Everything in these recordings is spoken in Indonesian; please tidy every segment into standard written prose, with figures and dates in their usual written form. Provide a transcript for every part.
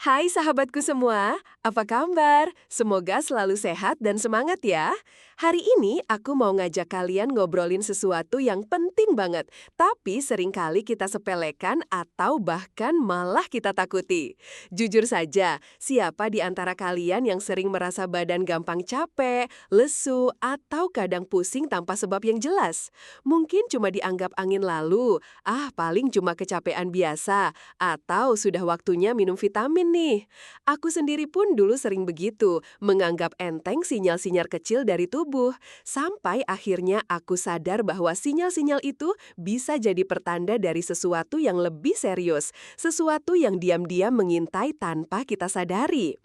Hai sahabatku semua, apa kabar? Semoga selalu sehat dan semangat ya. Hari ini aku mau ngajak kalian ngobrolin sesuatu yang penting banget, tapi seringkali kita sepelekan atau bahkan malah kita takuti. Jujur saja, siapa di antara kalian yang sering merasa badan gampang capek, lesu, atau kadang pusing tanpa sebab yang jelas? Mungkin cuma dianggap angin lalu, paling cuma kecapean biasa, atau sudah waktunya minum vitamin nih. Aku sendiri pun dulu sering begitu, menganggap enteng sinyal-sinyal kecil dari tubuh. Sampai akhirnya aku sadar bahwa sinyal-sinyal itu bisa jadi pertanda dari sesuatu yang lebih serius. Sesuatu yang diam-diam mengintai tanpa kita sadari.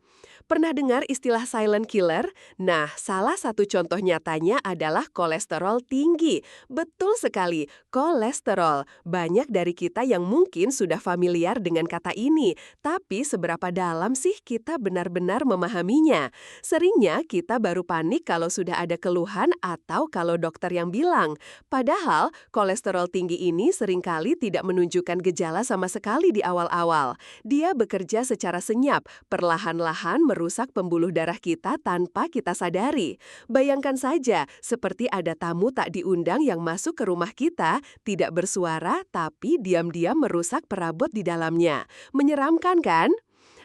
Pernah dengar istilah silent killer? Nah, salah satu contoh nyatanya adalah kolesterol tinggi. Betul sekali, kolesterol. Banyak dari kita yang mungkin sudah familiar dengan kata ini, tapi seberapa dalam sih kita benar-benar memahaminya? Seringnya kita baru panik kalau sudah ada keluhan atau kalau dokter yang bilang. Padahal, kolesterol tinggi ini seringkali tidak menunjukkan gejala sama sekali di awal-awal. Dia bekerja secara senyap, perlahan-lahan merusak pembuluh darah kita tanpa kita sadari. Bayangkan saja, seperti ada tamu tak diundang yang masuk ke rumah kita, tidak bersuara tapi diam-diam merusak perabot di dalamnya. Menyeramkan kan?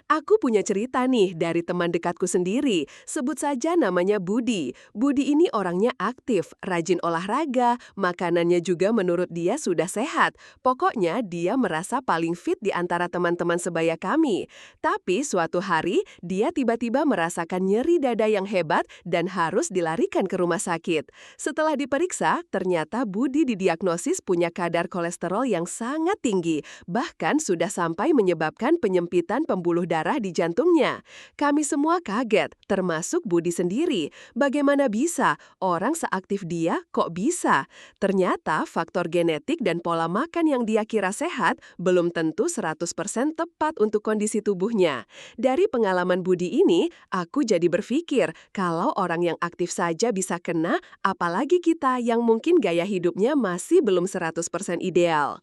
Aku punya cerita nih dari teman dekatku sendiri. Sebut saja namanya Budi. Budi ini orangnya aktif, rajin olahraga, makanannya juga menurut dia sudah sehat. Pokoknya dia merasa paling fit di antara teman-teman sebaya kami. Tapi suatu hari dia tiba-tiba merasakan nyeri dada yang hebat dan harus dilarikan ke rumah sakit. Setelah diperiksa, ternyata Budi didiagnosis punya kadar kolesterol yang sangat tinggi, bahkan sudah sampai menyebabkan penyempitan pembuluh darah di jantungnya. Kami semua kaget, termasuk Budi sendiri. Bagaimana bisa orang seaktif dia kok bisa? Ternyata faktor genetik dan pola makan yang dia kira sehat belum tentu 100% tepat untuk kondisi tubuhnya. Dari pengalaman Budi ini, aku jadi berpikir kalau orang yang aktif saja bisa kena, apalagi kita yang mungkin gaya hidupnya masih belum 100% ideal.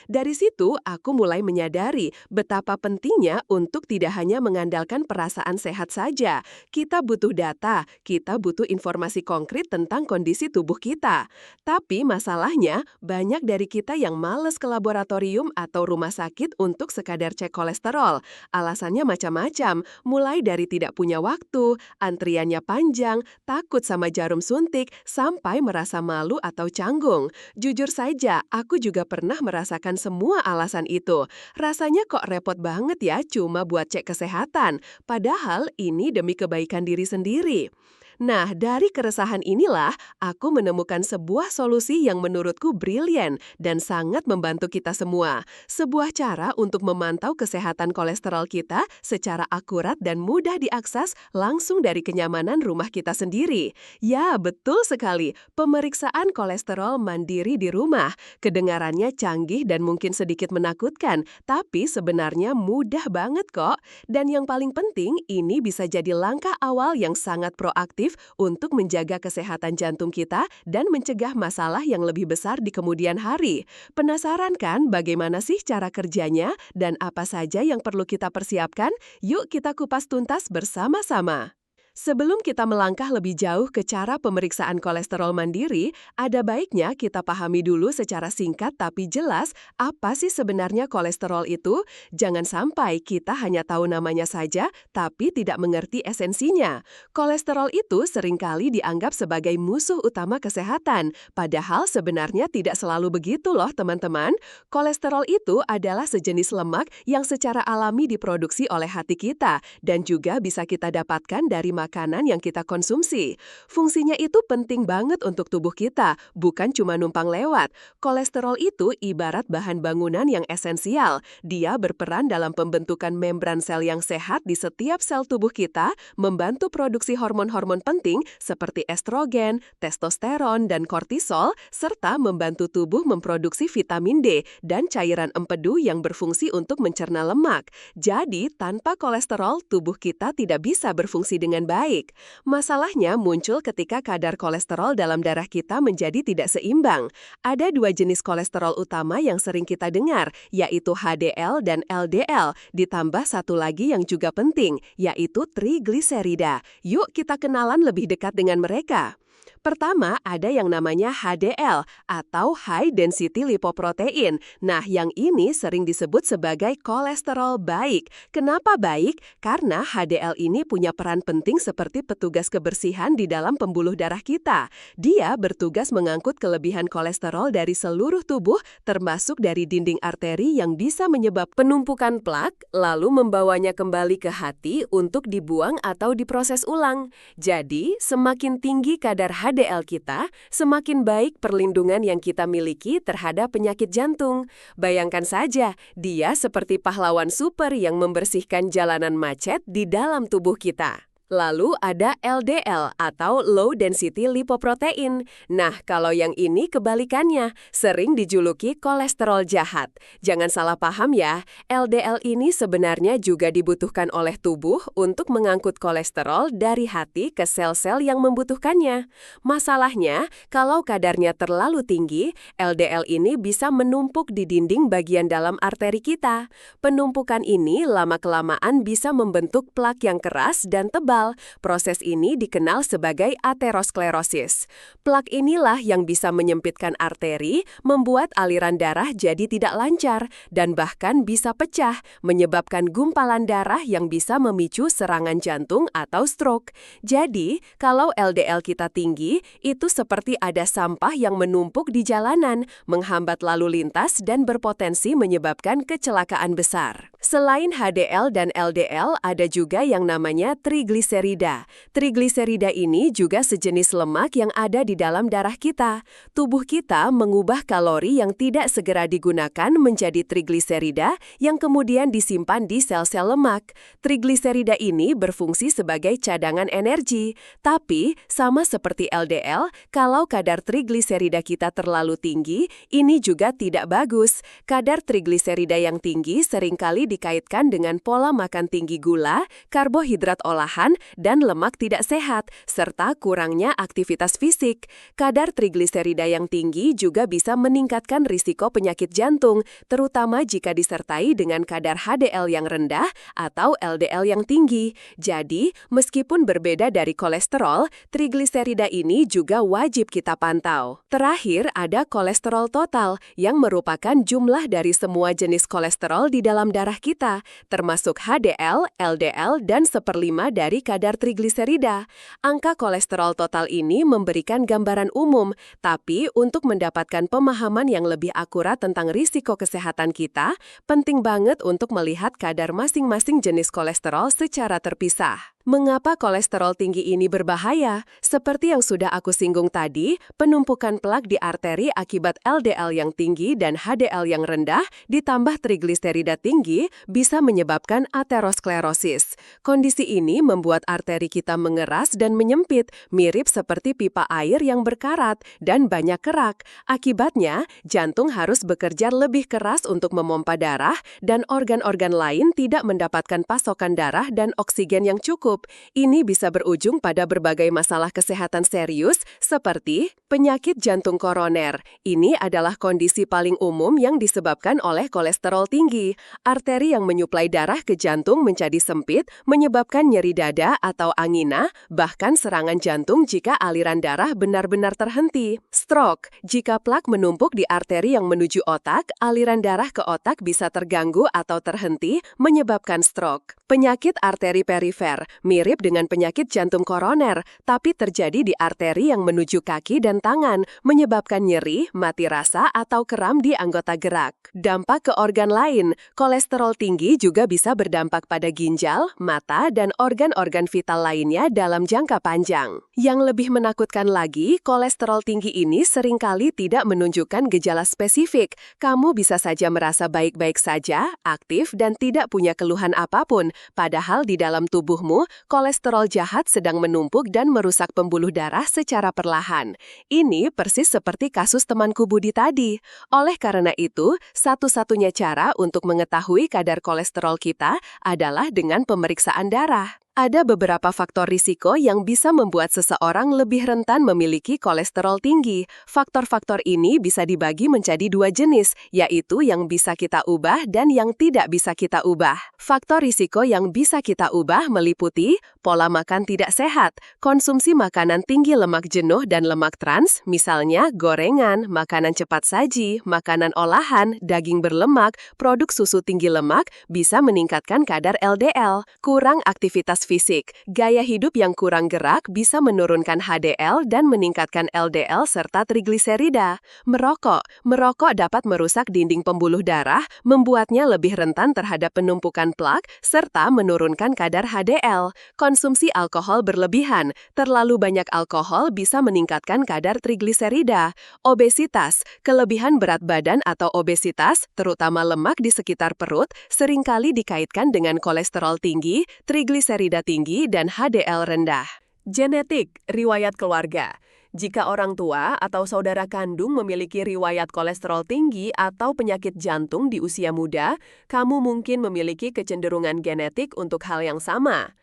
Dari situ, aku mulai menyadari betapa pentingnya untuk tidak hanya mengandalkan perasaan sehat saja. Kita butuh data, kita butuh informasi konkret tentang kondisi tubuh kita. Tapi masalahnya, banyak dari kita yang malas ke laboratorium atau rumah sakit untuk sekadar cek kolesterol. Alasannya macam-macam, mulai dari tidak punya waktu, antriannya panjang, takut sama jarum suntik, sampai merasa malu atau canggung. Jujur saja, aku juga pernah merasakan semua alasan itu. Rasanya kok repot banget ya cuma buat cek kesehatan, padahal ini demi kebaikan diri sendiri. Nah, dari keresahan inilah aku menemukan sebuah solusi yang menurutku brilian dan sangat membantu kita semua. Sebuah cara untuk memantau kesehatan kolesterol kita secara akurat dan mudah diakses langsung dari kenyamanan rumah kita sendiri. Ya, betul sekali. Pemeriksaan kolesterol mandiri di rumah. Kedengarannya canggih dan mungkin sedikit menakutkan, tapi sebenarnya mudah banget kok. Dan yang paling penting, ini bisa jadi langkah awal yang sangat proaktif untuk menjaga kesehatan jantung kita dan mencegah masalah yang lebih besar di kemudian hari. Penasaran kan bagaimana sih cara kerjanya dan apa saja yang perlu kita persiapkan? Yuk kita kupas tuntas bersama-sama. Sebelum kita melangkah lebih jauh ke cara pemeriksaan kolesterol mandiri, ada baiknya kita pahami dulu secara singkat tapi jelas apa sih sebenarnya kolesterol itu. Jangan sampai kita hanya tahu namanya saja tapi tidak mengerti esensinya. Kolesterol itu seringkali dianggap sebagai musuh utama kesehatan, padahal sebenarnya tidak selalu begitu loh teman-teman. Kolesterol itu adalah sejenis lemak yang secara alami diproduksi oleh hati kita dan juga bisa kita dapatkan dari makanan yang kita konsumsi. Fungsinya itu penting banget untuk tubuh kita, bukan cuma numpang lewat. Kolesterol itu ibarat bahan bangunan yang esensial. Dia berperan dalam pembentukan membran sel yang sehat di setiap sel tubuh kita, membantu produksi hormon-hormon penting seperti estrogen, testosteron, dan kortisol, serta membantu tubuh memproduksi vitamin D dan cairan empedu yang berfungsi untuk mencerna lemak. Jadi, tanpa kolesterol, tubuh kita tidak bisa berfungsi dengan baik. baik. Masalahnya muncul ketika kadar kolesterol dalam darah kita menjadi tidak seimbang. Ada dua jenis kolesterol utama yang sering kita dengar, yaitu HDL dan LDL, ditambah satu lagi yang juga penting, yaitu trigliserida. Yuk kita kenalan lebih dekat dengan mereka. Pertama, ada yang namanya HDL atau High Density Lipoprotein. Nah, yang ini sering disebut sebagai kolesterol baik. Kenapa baik? Karena HDL ini punya peran penting seperti petugas kebersihan di dalam pembuluh darah kita. Dia bertugas mengangkut kelebihan kolesterol dari seluruh tubuh, termasuk dari dinding arteri yang bisa menyebabkan penumpukan plak, lalu membawanya kembali ke hati untuk dibuang atau diproses ulang. Jadi, semakin tinggi kadar HDL kita, semakin baik perlindungan yang kita miliki terhadap penyakit jantung. Bayangkan saja, dia seperti pahlawan super yang membersihkan jalanan macet di dalam tubuh kita. Lalu ada LDL atau Low Density Lipoprotein. Nah, kalau yang ini kebalikannya, sering dijuluki kolesterol jahat. Jangan salah paham ya, LDL ini sebenarnya juga dibutuhkan oleh tubuh untuk mengangkut kolesterol dari hati ke sel-sel yang membutuhkannya. Masalahnya, kalau kadarnya terlalu tinggi, LDL ini bisa menumpuk di dinding bagian dalam arteri kita. Penumpukan ini lama-kelamaan bisa membentuk plak yang keras dan tebal. Proses ini dikenal sebagai aterosklerosis. Plak inilah yang bisa menyempitkan arteri, membuat aliran darah jadi tidak lancar, dan bahkan bisa pecah, menyebabkan gumpalan darah yang bisa memicu serangan jantung atau stroke. Jadi, kalau LDL kita tinggi, itu seperti ada sampah yang menumpuk di jalanan, menghambat lalu lintas dan berpotensi menyebabkan kecelakaan besar. Selain HDL dan LDL, ada juga yang namanya trigliserida. Trigliserida ini juga sejenis lemak yang ada di dalam darah kita. Tubuh kita mengubah kalori yang tidak segera digunakan menjadi trigliserida yang kemudian disimpan di sel-sel lemak. Trigliserida ini berfungsi sebagai cadangan energi. Tapi, sama seperti LDL, kalau kadar trigliserida kita terlalu tinggi, ini juga tidak bagus. Kadar trigliserida yang tinggi seringkali dikaitkan dengan pola makan tinggi gula, karbohidrat olahan, dan lemak tidak sehat, serta kurangnya aktivitas fisik. Kadar trigliserida yang tinggi juga bisa meningkatkan risiko penyakit jantung, terutama jika disertai dengan kadar HDL yang rendah atau LDL yang tinggi. Jadi, meskipun berbeda dari kolesterol, trigliserida ini juga wajib kita pantau. Terakhir, ada kolesterol total, yang merupakan jumlah dari semua jenis kolesterol di dalam darah kita, termasuk HDL, LDL, dan 1/5 dari kadar trigliserida. Angka kolesterol total ini memberikan gambaran umum, tapi untuk mendapatkan pemahaman yang lebih akurat tentang risiko kesehatan kita, penting banget untuk melihat kadar masing-masing jenis kolesterol secara terpisah. Mengapa kolesterol tinggi ini berbahaya? Seperti yang sudah aku singgung tadi, penumpukan plak di arteri akibat LDL yang tinggi dan HDL yang rendah ditambah trigliserida tinggi bisa menyebabkan aterosklerosis. Kondisi ini membuat arteri kita mengeras dan menyempit, mirip seperti pipa air yang berkarat dan banyak kerak. Akibatnya, jantung harus bekerja lebih keras untuk memompa darah dan organ-organ lain tidak mendapatkan pasokan darah dan oksigen yang cukup. Ini bisa berujung pada berbagai masalah kesehatan serius seperti penyakit jantung koroner. Ini adalah kondisi paling umum yang disebabkan oleh kolesterol tinggi. Arteri yang menyuplai darah ke jantung menjadi sempit, menyebabkan nyeri dada atau angina, bahkan serangan jantung jika aliran darah benar-benar terhenti. Stroke, jika plak menumpuk di arteri yang menuju otak, aliran darah ke otak bisa terganggu atau terhenti, menyebabkan stroke. Penyakit arteri perifer, mirip dengan penyakit jantung koroner, tapi terjadi di arteri yang menuju kaki dan tangan, menyebabkan nyeri, mati rasa, atau kram di anggota gerak. Dampak ke organ lain, kolesterol tinggi juga bisa berdampak pada ginjal, mata, dan organ-organ vital lainnya dalam jangka panjang. Yang lebih menakutkan lagi, kolesterol tinggi ini seringkali tidak menunjukkan gejala spesifik. Kamu bisa saja merasa baik-baik saja, aktif, dan tidak punya keluhan apapun, padahal di dalam tubuhmu, kolesterol jahat sedang menumpuk dan merusak pembuluh darah secara perlahan. Ini persis seperti kasus temanku Budi tadi. Oleh karena itu, satu-satunya cara untuk mengetahui kadar kolesterol kita adalah dengan pemeriksaan darah. Ada beberapa faktor risiko yang bisa membuat seseorang lebih rentan memiliki kolesterol tinggi. Faktor-faktor ini bisa dibagi menjadi dua jenis, yaitu yang bisa kita ubah dan yang tidak bisa kita ubah. Faktor risiko yang bisa kita ubah meliputi pola makan tidak sehat, konsumsi makanan tinggi lemak jenuh dan lemak trans, misalnya gorengan, makanan cepat saji, makanan olahan, daging berlemak, produk susu tinggi lemak, bisa meningkatkan kadar LDL. Kurang aktivitas fisik, gaya hidup yang kurang gerak bisa menurunkan HDL dan meningkatkan LDL serta trigliserida. Merokok dapat merusak dinding pembuluh darah, membuatnya lebih rentan terhadap penumpukan plak, serta menurunkan kadar HDL. Konsumsi alkohol berlebihan, terlalu banyak alkohol bisa meningkatkan kadar trigliserida. Obesitas, kelebihan berat badan atau obesitas, terutama lemak di sekitar perut, seringkali dikaitkan dengan kolesterol tinggi, trigliserida tinggi, dan HDL rendah. Genetik, riwayat keluarga. Jika orang tua atau saudara kandung memiliki riwayat kolesterol tinggi atau penyakit jantung di usia muda, kamu mungkin memiliki kecenderungan genetik untuk hal yang sama.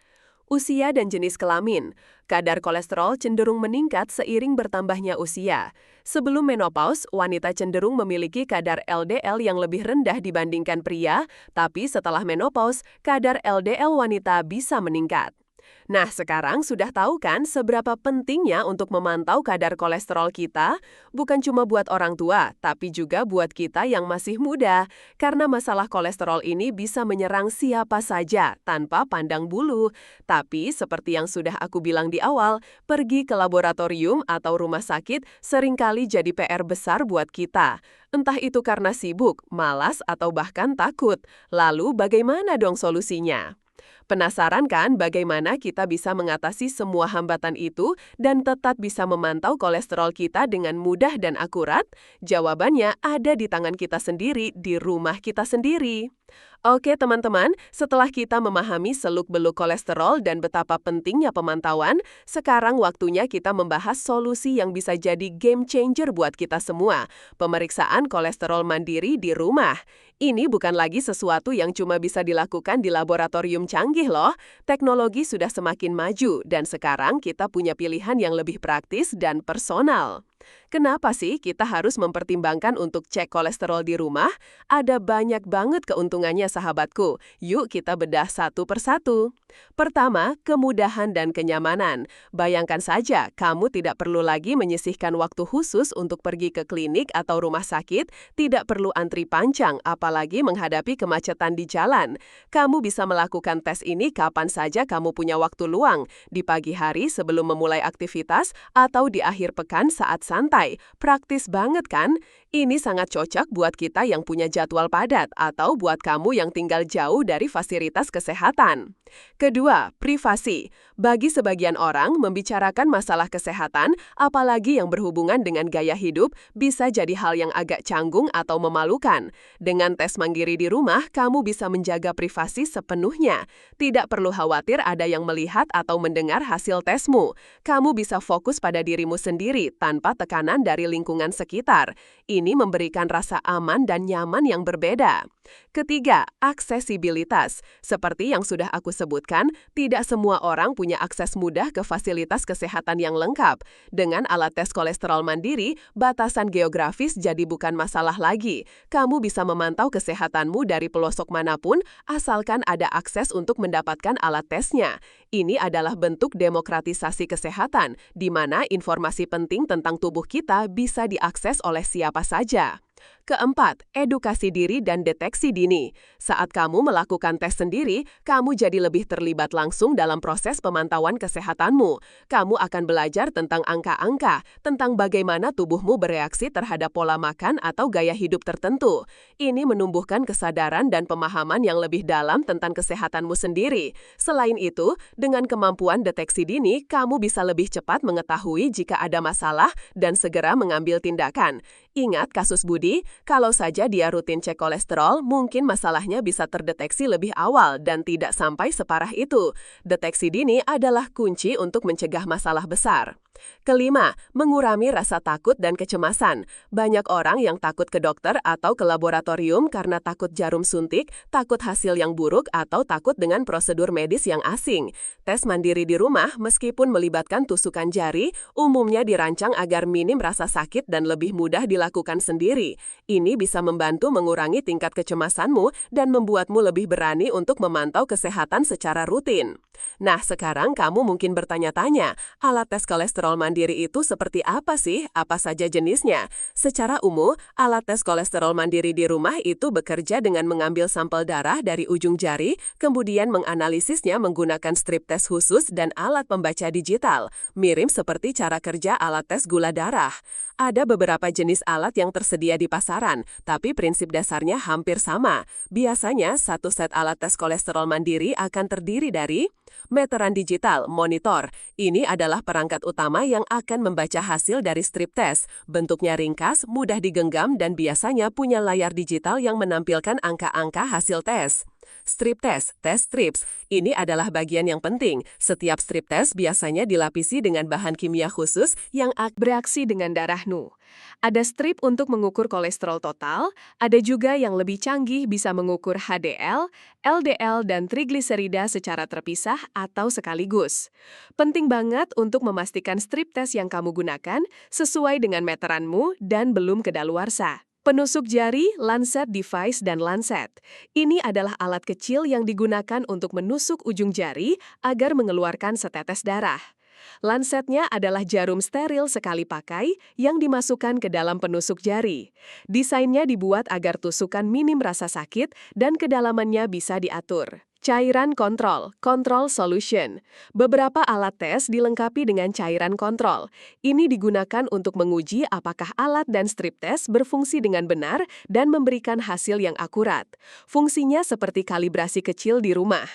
Usia dan jenis kelamin. Kadar kolesterol cenderung meningkat seiring bertambahnya usia. Sebelum menopause, wanita cenderung memiliki kadar LDL yang lebih rendah dibandingkan pria, tapi setelah menopause, kadar LDL wanita bisa meningkat. Nah, sekarang sudah tahu kan seberapa pentingnya untuk memantau kadar kolesterol kita? Bukan cuma buat orang tua, tapi juga buat kita yang masih muda. Karena masalah kolesterol ini bisa menyerang siapa saja tanpa pandang bulu. Tapi, seperti yang sudah aku bilang di awal, pergi ke laboratorium atau rumah sakit seringkali jadi PR besar buat kita. Entah itu karena sibuk, malas, atau bahkan takut. Lalu, bagaimana dong solusinya? Penasaran kan bagaimana kita bisa mengatasi semua hambatan itu dan tetap bisa memantau kolesterol kita dengan mudah dan akurat? Jawabannya ada di tangan kita sendiri, di rumah kita sendiri. Oke teman-teman, setelah kita memahami seluk-beluk kolesterol dan betapa pentingnya pemantauan, sekarang waktunya kita membahas solusi yang bisa jadi game changer buat kita semua. Pemeriksaan kolesterol mandiri di rumah. Ini bukan lagi sesuatu yang cuma bisa dilakukan di laboratorium canggih loh. Teknologi sudah semakin maju dan sekarang kita punya pilihan yang lebih praktis dan personal. Kenapa sih kita harus mempertimbangkan untuk cek kolesterol di rumah? Ada banyak banget keuntungannya sahabatku. Yuk kita bedah satu persatu. Pertama, kemudahan dan kenyamanan. Bayangkan saja, kamu tidak perlu lagi menyisihkan waktu khusus untuk pergi ke klinik atau rumah sakit, tidak perlu antri panjang, apalagi menghadapi kemacetan di jalan. Kamu bisa melakukan tes ini kapan saja kamu punya waktu luang, di pagi hari sebelum memulai aktivitas atau di akhir pekan saat santai. Praktis banget kan? Ini sangat cocok buat kita yang punya jadwal padat atau buat kamu yang tinggal jauh dari fasilitas kesehatan. Kedua, privasi. Bagi sebagian orang, membicarakan masalah kesehatan, apalagi yang berhubungan dengan gaya hidup, bisa jadi hal yang agak canggung atau memalukan. Dengan tes mandiri di rumah, kamu bisa menjaga privasi sepenuhnya. Tidak perlu khawatir ada yang melihat atau mendengar hasil tesmu. Kamu bisa fokus pada dirimu sendiri tanpa tekanan dari lingkungan sekitar. Ini memberikan rasa aman dan nyaman yang berbeda. Ketiga, aksesibilitas. Seperti yang sudah aku sebutkan, tidak semua orang punya akses mudah ke fasilitas kesehatan yang lengkap. Dengan alat tes kolesterol mandiri, batasan geografis jadi bukan masalah lagi. Kamu bisa memantau kesehatanmu dari pelosok manapun, asalkan ada akses untuk mendapatkan alat tesnya. Ini adalah bentuk demokratisasi kesehatan, di mana informasi penting tentang tubuh kita bisa diakses oleh siapa saja. Keempat, edukasi diri dan deteksi dini. Saat kamu melakukan tes sendiri, kamu jadi lebih terlibat langsung dalam proses pemantauan kesehatanmu. Kamu akan belajar tentang angka-angka, tentang bagaimana tubuhmu bereaksi terhadap pola makan atau gaya hidup tertentu. Ini menumbuhkan kesadaran dan pemahaman yang lebih dalam tentang kesehatanmu sendiri. Selain itu, dengan kemampuan deteksi dini, kamu bisa lebih cepat mengetahui jika ada masalah dan segera mengambil tindakan. Ingat kasus Budi, kalau saja dia rutin cek kolesterol, mungkin masalahnya bisa terdeteksi lebih awal dan tidak sampai separah itu. Deteksi dini adalah kunci untuk mencegah masalah besar. Kelima, mengurangi rasa takut dan kecemasan. Banyak orang yang takut ke dokter atau ke laboratorium karena takut jarum suntik, takut hasil yang buruk, atau takut dengan prosedur medis yang asing. Tes mandiri di rumah, meskipun melibatkan tusukan jari, umumnya dirancang agar minim rasa sakit dan lebih mudah dilakukan sendiri. Ini bisa membantu mengurangi tingkat kecemasanmu dan membuatmu lebih berani untuk memantau kesehatan secara rutin. Nah, sekarang kamu mungkin bertanya-tanya, alat tes kolesterol mandiri itu seperti apa sih? Apa saja jenisnya? Secara umum, alat tes kolesterol mandiri di rumah itu bekerja dengan mengambil sampel darah dari ujung jari, kemudian menganalisisnya menggunakan strip tes khusus dan alat pembaca digital, mirip seperti cara kerja alat tes gula darah. Ada beberapa jenis alat yang tersedia di pasaran, tapi prinsip dasarnya hampir sama. Biasanya, satu set alat tes kolesterol mandiri akan terdiri dari meteran digital, monitor. Ini adalah perangkat utama yang akan membaca hasil dari strip test. Bentuknya ringkas, mudah digenggam, dan biasanya punya layar digital yang menampilkan angka-angka hasil tes. Strip test, tes strips. Ini adalah bagian yang penting. Setiap strip test biasanya dilapisi dengan bahan kimia khusus yang bereaksi dengan darahmu. Ada strip untuk mengukur kolesterol total, ada juga yang lebih canggih bisa mengukur HDL, LDL, dan trigliserida secara terpisah atau sekaligus. Penting banget untuk memastikan strip test yang kamu gunakan sesuai dengan meteranmu dan belum kedaluarsa. Penusuk jari, lancet device, dan lancet. Ini adalah alat kecil yang digunakan untuk menusuk ujung jari agar mengeluarkan setetes darah. Lancetnya adalah jarum steril sekali pakai yang dimasukkan ke dalam penusuk jari. Desainnya dibuat agar tusukan minim rasa sakit dan kedalamannya bisa diatur. Cairan kontrol, control solution. Beberapa alat tes dilengkapi dengan cairan kontrol. Ini digunakan untuk menguji apakah alat dan strip test berfungsi dengan benar dan memberikan hasil yang akurat. Fungsinya seperti kalibrasi kecil di rumah.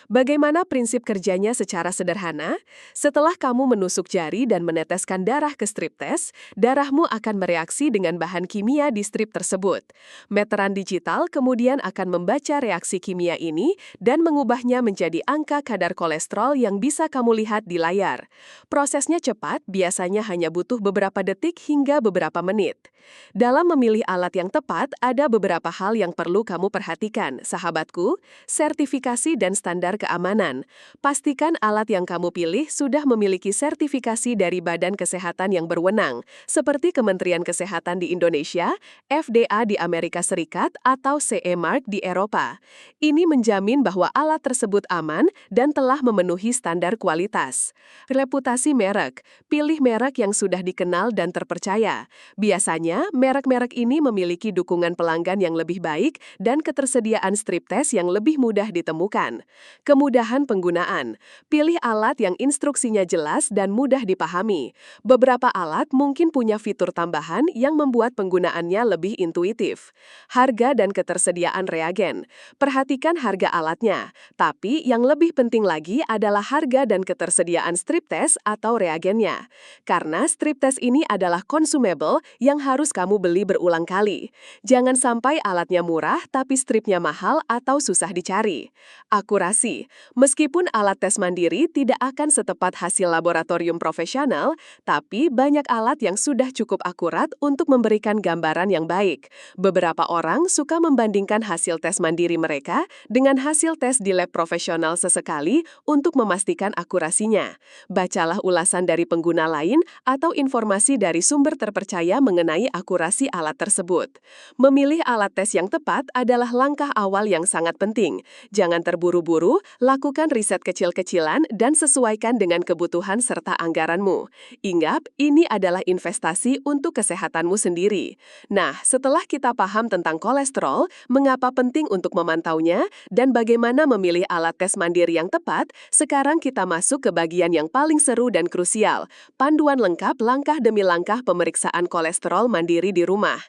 Bagaimana prinsip kerjanya secara sederhana? Setelah kamu menusuk jari dan meneteskan darah ke strip test, darahmu akan bereaksi dengan bahan kimia di strip tersebut. Meteran digital kemudian akan membaca reaksi kimia ini dan mengubahnya menjadi angka kadar kolesterol yang bisa kamu lihat di layar. Prosesnya cepat, biasanya hanya butuh beberapa detik hingga beberapa menit. Dalam memilih alat yang tepat, ada beberapa hal yang perlu kamu perhatikan, sahabatku. Sertifikasi dan standar keamanan. Pastikan alat yang kamu pilih sudah memiliki sertifikasi dari Badan Kesehatan yang berwenang, seperti Kementerian Kesehatan di Indonesia, FDA di Amerika Serikat, atau CE Mark di Eropa. Ini menjamin bahwa alat tersebut aman dan telah memenuhi standar kualitas. Reputasi merek. Pilih merek yang sudah dikenal dan terpercaya. Biasanya, merek-merek ini memiliki dukungan pelanggan yang lebih baik dan ketersediaan strip test yang lebih mudah ditemukan. Kemudahan penggunaan. Pilih alat yang instruksinya jelas dan mudah dipahami. Beberapa alat mungkin punya fitur tambahan yang membuat penggunaannya lebih intuitif. Harga dan ketersediaan reagen. Perhatikan harga alatnya, tapi yang lebih penting lagi adalah harga dan ketersediaan strip test atau reagennya. Karena strip test ini adalah consumable yang harus kamu beli berulang kali. Jangan sampai alatnya murah tapi stripnya mahal atau susah dicari. Akurasi. Meskipun alat tes mandiri tidak akan setepat hasil laboratorium profesional, tapi banyak alat yang sudah cukup akurat untuk memberikan gambaran yang baik. Beberapa orang suka membandingkan hasil tes mandiri mereka dengan hasil tes di lab profesional sesekali untuk memastikan akurasinya. Bacalah ulasan dari pengguna lain atau informasi dari sumber terpercaya mengenai akurasi alat tersebut. Memilih alat tes yang tepat adalah langkah awal yang sangat penting. Jangan terburu-buru, lakukan riset kecil-kecilan dan sesuaikan dengan kebutuhan serta anggaranmu. Ingat, ini adalah investasi untuk kesehatanmu sendiri. Nah, setelah kita paham tentang kolesterol, mengapa penting untuk memantaunya, dan bagaimana memilih alat tes mandiri yang tepat, sekarang kita masuk ke bagian yang paling seru dan krusial, panduan lengkap langkah demi langkah pemeriksaan kolesterol mandiri di rumah.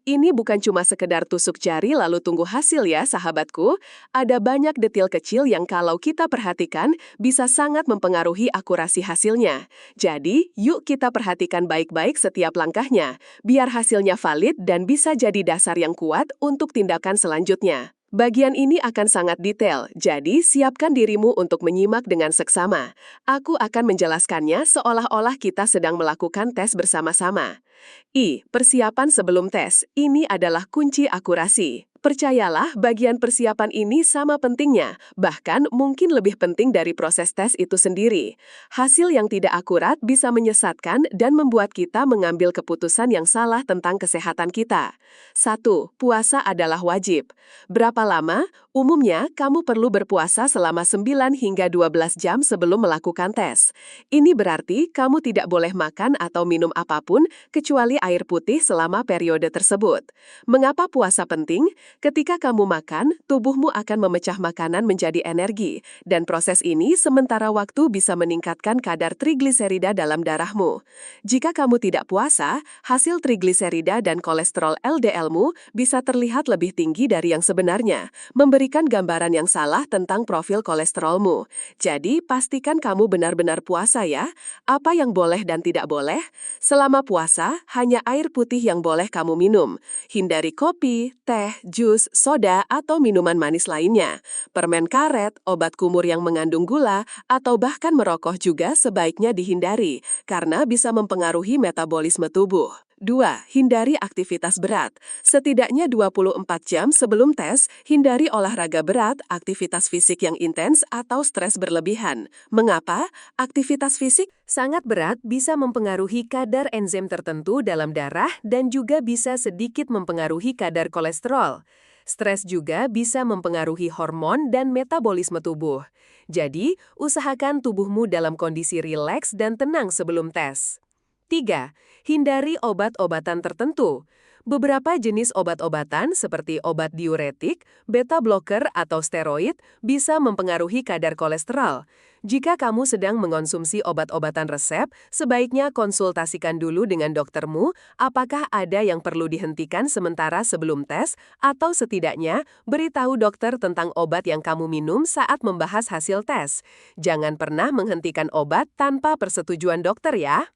Ini bukan cuma sekedar tusuk jari lalu tunggu hasil ya, sahabatku. Ada banyak detail kecil yang kalau kita perhatikan bisa sangat mempengaruhi akurasi hasilnya. Jadi, yuk kita perhatikan baik-baik setiap langkahnya, biar hasilnya valid dan bisa jadi dasar yang kuat untuk tindakan selanjutnya. Bagian ini akan sangat detail, jadi siapkan dirimu untuk menyimak dengan seksama. Aku akan menjelaskannya seolah-olah kita sedang melakukan tes bersama-sama. Persiapan sebelum tes. Ini adalah kunci akurasi. Percayalah, bagian persiapan ini sama pentingnya, bahkan mungkin lebih penting dari proses tes itu sendiri. Hasil yang tidak akurat bisa menyesatkan dan membuat kita mengambil keputusan yang salah tentang kesehatan kita. 1. Puasa adalah wajib. Berapa lama? Umumnya, kamu perlu berpuasa selama 9 hingga 12 jam sebelum melakukan tes. Ini berarti kamu tidak boleh makan atau minum apapun kecuali air putih selama periode tersebut. Mengapa puasa penting? Ketika kamu makan, tubuhmu akan memecah makanan menjadi energi, dan proses ini sementara waktu bisa meningkatkan kadar trigliserida dalam darahmu. Jika kamu tidak puasa, hasil trigliserida dan kolesterol LDL-mu bisa terlihat lebih tinggi dari yang sebenarnya, memberikan gambaran yang salah tentang profil kolesterolmu. Jadi, pastikan kamu benar-benar puasa ya. Apa yang boleh dan tidak boleh? Selama puasa, hanya air putih yang boleh kamu minum. Hindari kopi, teh, jus, soda, atau minuman manis lainnya. Permen karet, obat kumur yang mengandung gula, atau bahkan merokok juga sebaiknya dihindari, karena bisa mempengaruhi metabolisme tubuh. 2. Hindari aktivitas berat. Setidaknya 24 jam sebelum tes, hindari olahraga berat, aktivitas fisik yang intens, atau stres berlebihan. Mengapa? Aktivitas fisik sangat berat bisa mempengaruhi kadar enzim tertentu dalam darah dan juga bisa sedikit mempengaruhi kadar kolesterol. Stres juga bisa mempengaruhi hormon dan metabolisme tubuh. Jadi, usahakan tubuhmu dalam kondisi rileks dan tenang sebelum tes. 3. Hindari obat-obatan tertentu. Beberapa jenis obat-obatan seperti obat diuretik, beta blocker atau steroid bisa mempengaruhi kadar kolesterol. Jika kamu sedang mengonsumsi obat-obatan resep, sebaiknya konsultasikan dulu dengan doktermu apakah ada yang perlu dihentikan sementara sebelum tes, atau setidaknya beritahu dokter tentang obat yang kamu minum saat membahas hasil tes. Jangan pernah menghentikan obat tanpa persetujuan dokter ya.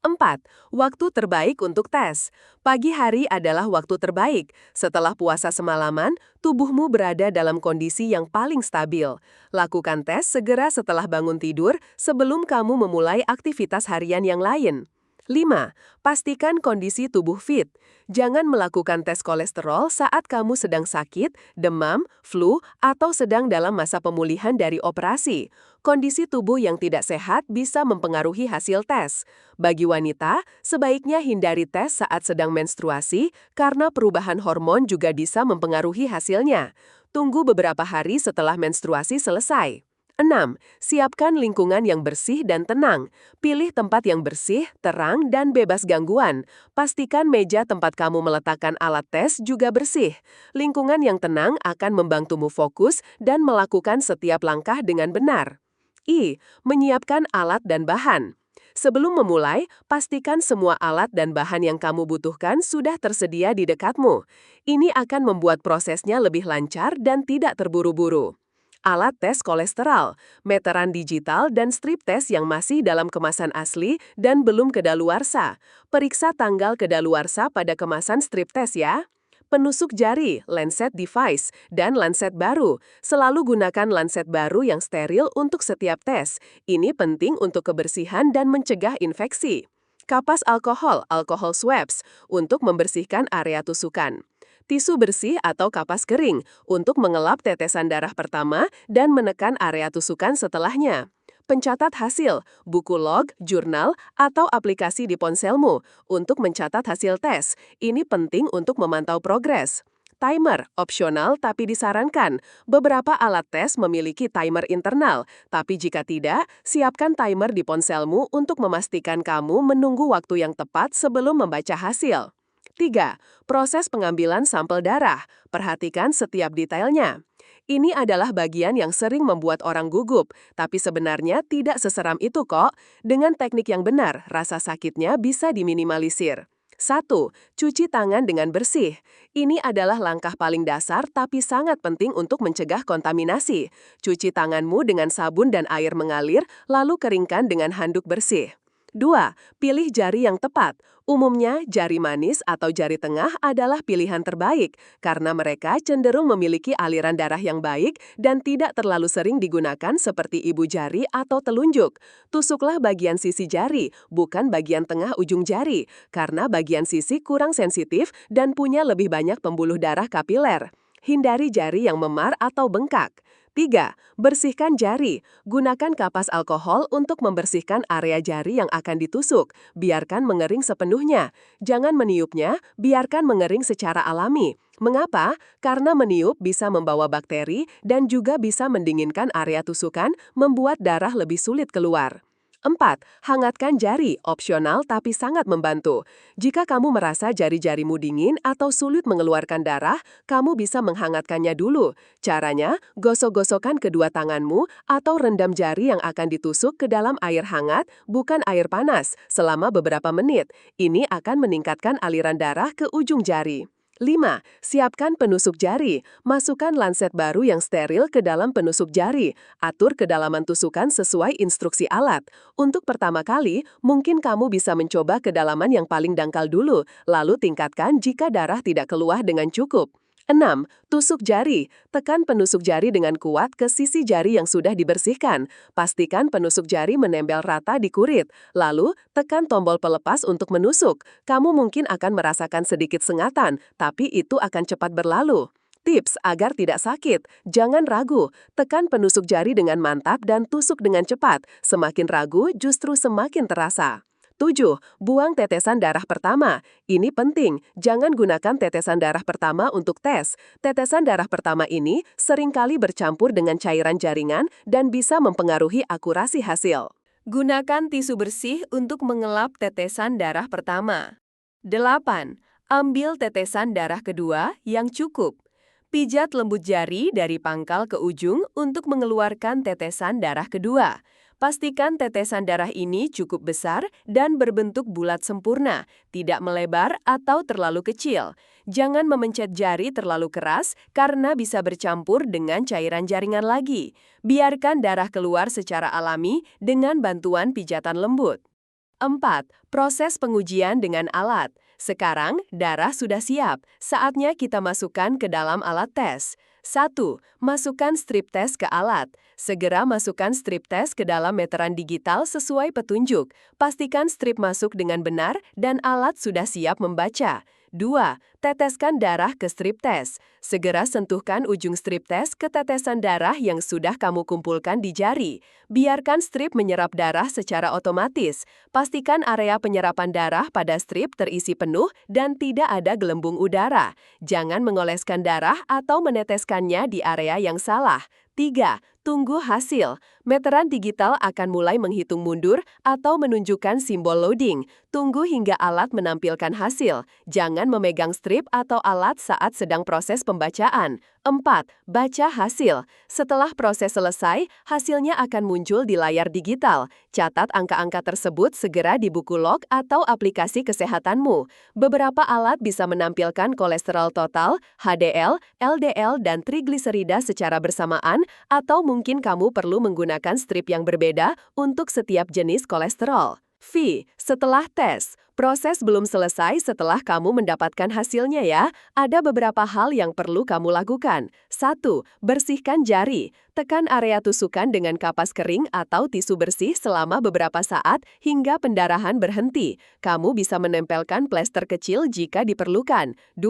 4. Waktu terbaik untuk tes. Pagi hari adalah waktu terbaik. Setelah puasa semalaman, tubuhmu berada dalam kondisi yang paling stabil. Lakukan tes segera setelah bangun tidur sebelum kamu memulai aktivitas harian yang lain. 5. Pastikan kondisi tubuh fit. Jangan melakukan tes kolesterol saat kamu sedang sakit, demam, flu, atau sedang dalam masa pemulihan dari operasi. Kondisi tubuh yang tidak sehat bisa mempengaruhi hasil tes. Bagi wanita, sebaiknya hindari tes saat sedang menstruasi karena perubahan hormon juga bisa mempengaruhi hasilnya. Tunggu beberapa hari setelah menstruasi selesai. 6. Siapkan lingkungan yang bersih dan tenang. Pilih tempat yang bersih, terang, dan bebas gangguan. Pastikan meja tempat kamu meletakkan alat tes juga bersih. Lingkungan yang tenang akan membantumu fokus dan melakukan setiap langkah dengan benar. Menyiapkan alat dan bahan. Sebelum memulai, pastikan semua alat dan bahan yang kamu butuhkan sudah tersedia di dekatmu. Ini akan membuat prosesnya lebih lancar dan tidak terburu-buru. Alat tes kolesterol, meteran digital dan strip tes yang masih dalam kemasan asli dan belum kedaluarsa. Periksa tanggal kedaluarsa pada kemasan strip tes ya. Penusuk jari, lancet device, dan lancet baru. Selalu gunakan lancet baru yang steril untuk setiap tes. Ini penting untuk kebersihan dan mencegah infeksi. Kapas alkohol, alcohol swabs, untuk membersihkan area tusukan. Tisu bersih atau kapas kering untuk mengelap tetesan darah pertama dan menekan area tusukan setelahnya. Pencatat hasil, buku log, jurnal, atau aplikasi di ponselmu untuk mencatat hasil tes. Ini penting untuk memantau progres. Timer, opsional tapi disarankan. Beberapa alat tes memiliki timer internal, tapi jika tidak, siapkan timer di ponselmu untuk memastikan kamu menunggu waktu yang tepat sebelum membaca hasil. 3. Proses pengambilan sampel darah. Perhatikan setiap detailnya. Ini adalah bagian yang sering membuat orang gugup, tapi sebenarnya tidak seseram itu kok. Dengan teknik yang benar, rasa sakitnya bisa diminimalisir. 1. Cuci tangan dengan bersih. Ini adalah langkah paling dasar tapi sangat penting untuk mencegah kontaminasi. Cuci tanganmu dengan sabun dan air mengalir, lalu keringkan dengan handuk bersih. 2. Pilih jari yang tepat. Umumnya, jari manis atau jari tengah adalah pilihan terbaik karena mereka cenderung memiliki aliran darah yang baik dan tidak terlalu sering digunakan seperti ibu jari atau telunjuk. Tusuklah bagian sisi jari, bukan bagian tengah ujung jari, karena bagian sisi kurang sensitif dan punya lebih banyak pembuluh darah kapiler. Hindari jari yang memar atau bengkak. 3. Bersihkan jari. Gunakan kapas alkohol untuk membersihkan area jari yang akan ditusuk. Biarkan mengering sepenuhnya. Jangan meniupnya, biarkan mengering secara alami. Mengapa? Karena meniup bisa membawa bakteri dan juga bisa mendinginkan area tusukan, membuat darah lebih sulit keluar. 4. Hangatkan jari, opsional tapi sangat membantu. Jika kamu merasa jari-jarimu dingin atau sulit mengeluarkan darah, kamu bisa menghangatkannya dulu. Caranya, gosok-gosokkan kedua tanganmu atau rendam jari yang akan ditusuk ke dalam air hangat, bukan air panas, selama beberapa menit. Ini akan meningkatkan aliran darah ke ujung jari. 5. Siapkan penusuk jari. Masukkan lanset baru yang steril ke dalam penusuk jari. Atur kedalaman tusukan sesuai instruksi alat. Untuk pertama kali, mungkin kamu bisa mencoba kedalaman yang paling dangkal dulu, lalu tingkatkan jika darah tidak keluar dengan cukup. 6. Tusuk jari. Tekan penusuk jari dengan kuat ke sisi jari yang sudah dibersihkan. Pastikan penusuk jari menempel rata di kurit. Lalu, tekan tombol pelepas untuk menusuk. Kamu mungkin akan merasakan sedikit sengatan, tapi itu akan cepat berlalu. Tips agar tidak sakit, jangan ragu. Tekan penusuk jari dengan mantap dan tusuk dengan cepat. Semakin ragu, justru semakin terasa. 7. Buang tetesan darah pertama. Ini penting, jangan gunakan tetesan darah pertama untuk tes. Tetesan darah pertama ini seringkali bercampur dengan cairan jaringan dan bisa mempengaruhi akurasi hasil. Gunakan tisu bersih untuk mengelap tetesan darah pertama. 8. Ambil tetesan darah kedua yang cukup. Pijat lembut jari dari pangkal ke ujung untuk mengeluarkan tetesan darah kedua. Pastikan tetesan darah ini cukup besar dan berbentuk bulat sempurna, tidak melebar atau terlalu kecil. Jangan memencet jari terlalu keras karena bisa bercampur dengan cairan jaringan lagi. Biarkan darah keluar secara alami dengan bantuan pijatan lembut. 4. Proses pengujian dengan alat. Sekarang, darah sudah siap. Saatnya kita masukkan ke dalam alat tes. 1. Masukkan strip tes ke alat. Segera masukkan strip tes ke dalam meteran digital sesuai petunjuk. Pastikan strip masuk dengan benar dan alat sudah siap membaca. 2. Teteskan darah ke strip tes. Segera sentuhkan ujung strip tes ke tetesan darah yang sudah kamu kumpulkan di jari. Biarkan strip menyerap darah secara otomatis. Pastikan area penyerapan darah pada strip terisi penuh dan tidak ada gelembung udara. Jangan mengoleskan darah atau meneteskannya di area yang salah. 3. Tunggu hasil. Meteran digital akan mulai menghitung mundur atau menunjukkan simbol loading. Tunggu hingga alat menampilkan hasil. Jangan memegang strip atau alat saat sedang proses pembacaan. 4. Baca hasil. Setelah proses selesai, hasilnya akan muncul di layar digital. Catat angka-angka tersebut segera di buku log atau aplikasi kesehatanmu. Beberapa alat bisa menampilkan kolesterol total, HDL, LDL, dan trigliserida secara bersamaan, atau mungkin kamu perlu menggunakan strip yang berbeda untuk setiap jenis kolesterol. Setelah tes, proses belum selesai setelah kamu mendapatkan hasilnya ya. Ada beberapa hal yang perlu kamu lakukan. 1. Bersihkan jari. Tekan area tusukan dengan kapas kering atau tisu bersih selama beberapa saat hingga pendarahan berhenti. Kamu bisa menempelkan plester kecil jika diperlukan. 2.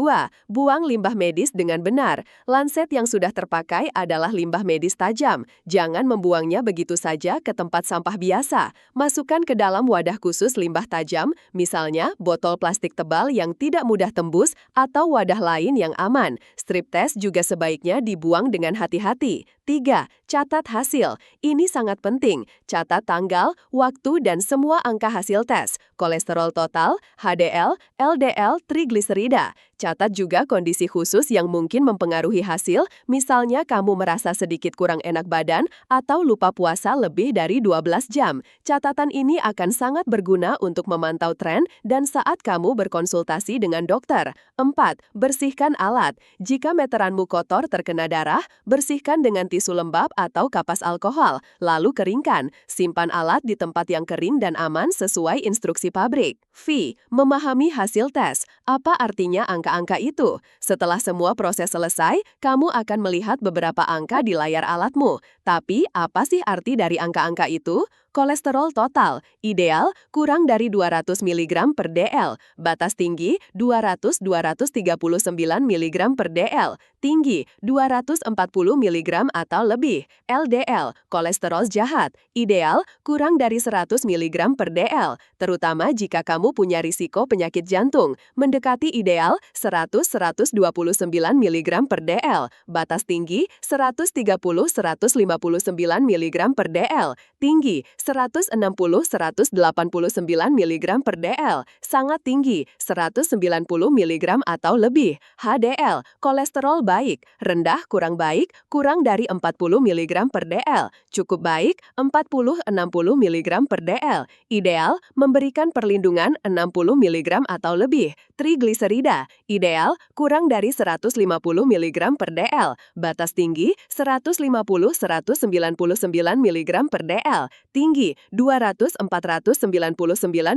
Buang limbah medis dengan benar. Lanset yang sudah terpakai adalah limbah medis tajam. Jangan membuangnya begitu saja ke tempat sampah biasa. Masukkan ke dalam wadah khusus limbah tajam, misalnya botol plastik tebal yang tidak mudah tembus atau wadah lain yang aman. Strip test juga sebaiknya dibuang dengan hati-hati. 3. Catat hasil. Ini sangat penting. Catat tanggal, waktu, dan semua angka hasil tes. Kolesterol total, HDL, LDL, trigliserida. Catat juga kondisi khusus yang mungkin mempengaruhi hasil, misalnya kamu merasa sedikit kurang enak badan atau lupa puasa lebih dari 12 jam. Catatan ini akan sangat berguna untuk memantau tren dan saat kamu berkonsultasi dengan dokter. 4. Bersihkan alat. Jika meteranmu kotor terkena darah, bersihkan dengan tisu lembab atau kapas alkohol, lalu keringkan. Simpan alat di tempat yang kering dan aman sesuai instruksi pabrik. V. Memahami hasil tes. Apa artinya angka-angka itu? Setelah semua proses selesai, kamu akan melihat beberapa angka di layar alatmu. Tapi, apa sih arti dari angka-angka itu? Kolesterol total, ideal, kurang dari 200 mg per dl. Batas tinggi, 200-239 mg per dl. Tinggi, 240 mg atau lebih. LDL, kolesterol jahat, ideal, kurang dari 100 mg per dl. Terutama jika kamu punya risiko penyakit jantung. Mendekati ideal, 100-129 mg per dl. Batas tinggi, 130-159 mg per dl. Tinggi, 160-189 mg per dl. Sangat tinggi, 190 mg atau lebih. HDL, kolesterol baik, rendah kurang baik, kurang dari 40 mg per dl. Cukup baik, 40-60 mg per dl. Ideal, memberikan perlindungan 60 mg atau lebih. Trigliserida, ideal, kurang dari 150 mg per dl. Batas tinggi, 150-199 mg per dl. Tinggi, 200-499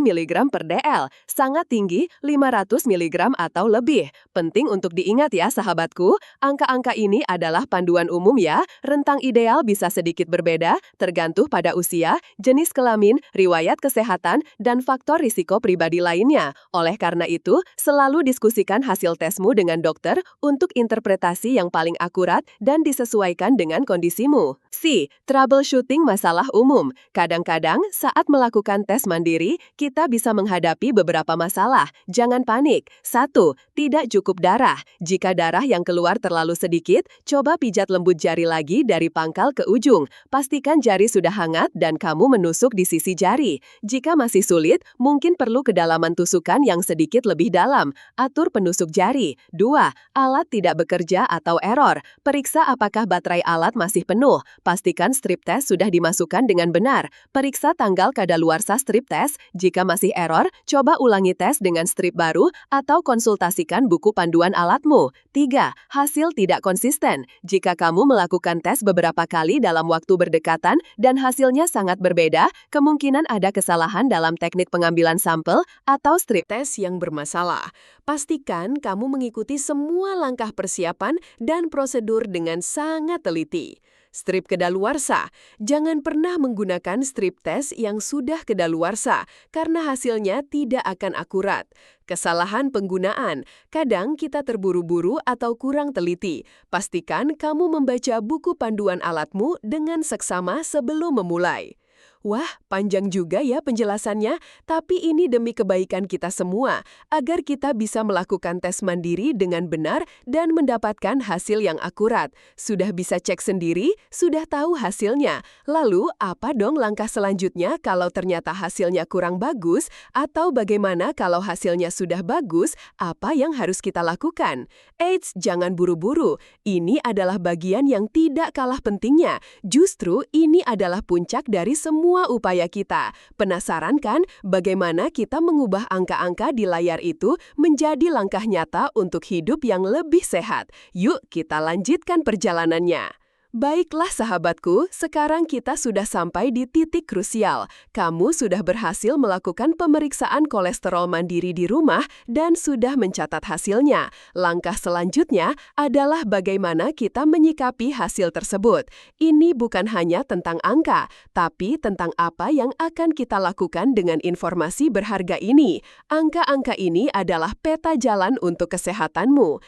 mg per dl. Sangat tinggi, 500 mg atau lebih. Penting untuk diingat ya sahabatku, angka-angka ini adalah panduan umum ya. Rentang ideal bisa sedikit berbeda, tergantung pada usia, jenis kelamin, riwayat kesehatan, dan faktor risiko pribadi lainnya. Oleh karena itu, selalu diskusikan hasil tesmu dengan dokter untuk interpretasi yang paling akurat dan disesuaikan dengan kondisimu. C. Troubleshooting masalah umum. Kadang-kadang, saat melakukan tes mandiri, kita bisa menghadapi beberapa masalah. Jangan panik. 1. Tidak cukup darah. Jika darah yang keluar terlalu sedikit, coba pijat lembut jari lagi dari pangkal ke ujung. Pastikan jari sudah hangat dan kamu menusuk di sisi jari. Jika masih sulit, mungkin perlu kedalaman tusukan yang sedikit lebih dalam. Atur penusuk jari. 2. Alat tidak bekerja atau error. Periksa apakah baterai alat masih penuh. Pastikan strip test sudah dimasukkan dengan benar. Periksa tanggal kadaluarsa strip test. Jika masih error, coba ulangi tes dengan strip baru atau konsultasikan buku panduan alatmu. 3. Hasil tidak konsisten. Jika kamu melakukan tes beberapa kali dalam waktu berdekatan dan hasilnya sangat berbeda, kemungkinan ada kesalahan dalam teknik pengambilan sampel atau strip tes yang bermasalah. Pastikan kamu mengikuti semua langkah persiapan dan prosedur dengan sangat teliti. Strip kedaluarsa. Jangan pernah menggunakan strip test yang sudah kedaluarsa karena hasilnya tidak akan akurat. Kesalahan penggunaan. Kadang kita terburu-buru atau kurang teliti. Pastikan kamu membaca buku panduan alatmu dengan seksama sebelum memulai. Wah, panjang juga ya penjelasannya, tapi ini demi kebaikan kita semua, agar kita bisa melakukan tes mandiri dengan benar dan mendapatkan hasil yang akurat. Sudah bisa cek sendiri, sudah tahu hasilnya. Lalu, apa dong langkah selanjutnya kalau ternyata hasilnya kurang bagus? Atau bagaimana kalau hasilnya sudah bagus, apa yang harus kita lakukan? Eits, jangan buru-buru. Ini adalah bagian yang tidak kalah pentingnya. Justru ini adalah puncak dari semua upaya kita. Penasaran kan bagaimana kita mengubah angka-angka di layar itu menjadi langkah nyata untuk hidup yang lebih sehat? Yuk kita lanjutkan perjalanannya. Baiklah sahabatku, sekarang kita sudah sampai di titik krusial. Kamu sudah berhasil melakukan pemeriksaan kolesterol mandiri di rumah dan sudah mencatat hasilnya. Langkah selanjutnya adalah bagaimana kita menyikapi hasil tersebut. Ini bukan hanya tentang angka, tapi tentang apa yang akan kita lakukan dengan informasi berharga ini. Angka-angka ini adalah peta jalan untuk kesehatanmu.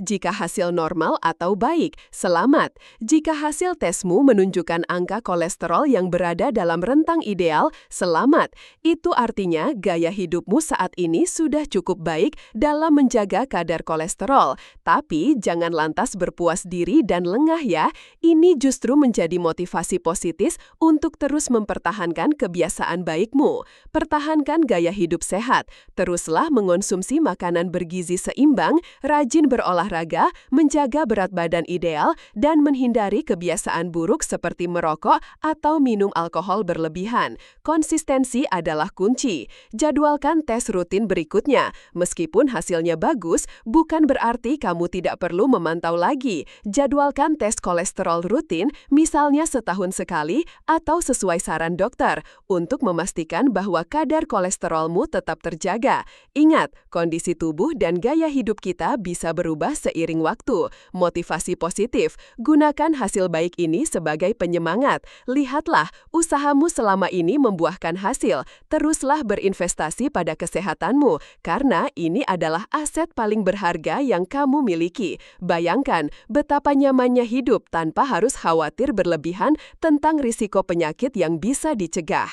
Jika hasil normal atau baik, selamat. Jika hasil tesmu menunjukkan angka kolesterol yang berada dalam rentang ideal, selamat. Itu artinya gaya hidupmu saat ini sudah cukup baik dalam menjaga kadar kolesterol. Tapi jangan lantas berpuas diri dan lengah ya. Ini justru menjadi motivasi positif untuk terus mempertahankan kebiasaan baikmu. Pertahankan gaya hidup sehat. Teruslah mengonsumsi makanan bergizi seimbang, rajin berolahraga, menjaga berat badan ideal, dan menghindari kebiasaan buruk seperti merokok atau minum alkohol berlebihan. Konsistensi adalah kunci. Jadwalkan tes rutin berikutnya. Meskipun hasilnya bagus, bukan berarti kamu tidak perlu memantau lagi. Jadwalkan tes kolesterol rutin, misalnya setahun sekali atau sesuai saran dokter, untuk memastikan bahwa kadar kolesterolmu tetap terjaga. Ingat, kondisi tubuh dan gaya hidup kita bisa berubah seiring waktu. Motivasi positif, gunakan hasil baik ini sebagai penyemangat. Lihatlah, usahamu selama ini membuahkan hasil. Teruslah berinvestasi pada kesehatanmu, karena ini adalah aset paling berharga yang kamu miliki. Bayangkan betapa nyamannya hidup tanpa harus khawatir berlebihan tentang risiko penyakit yang bisa dicegah.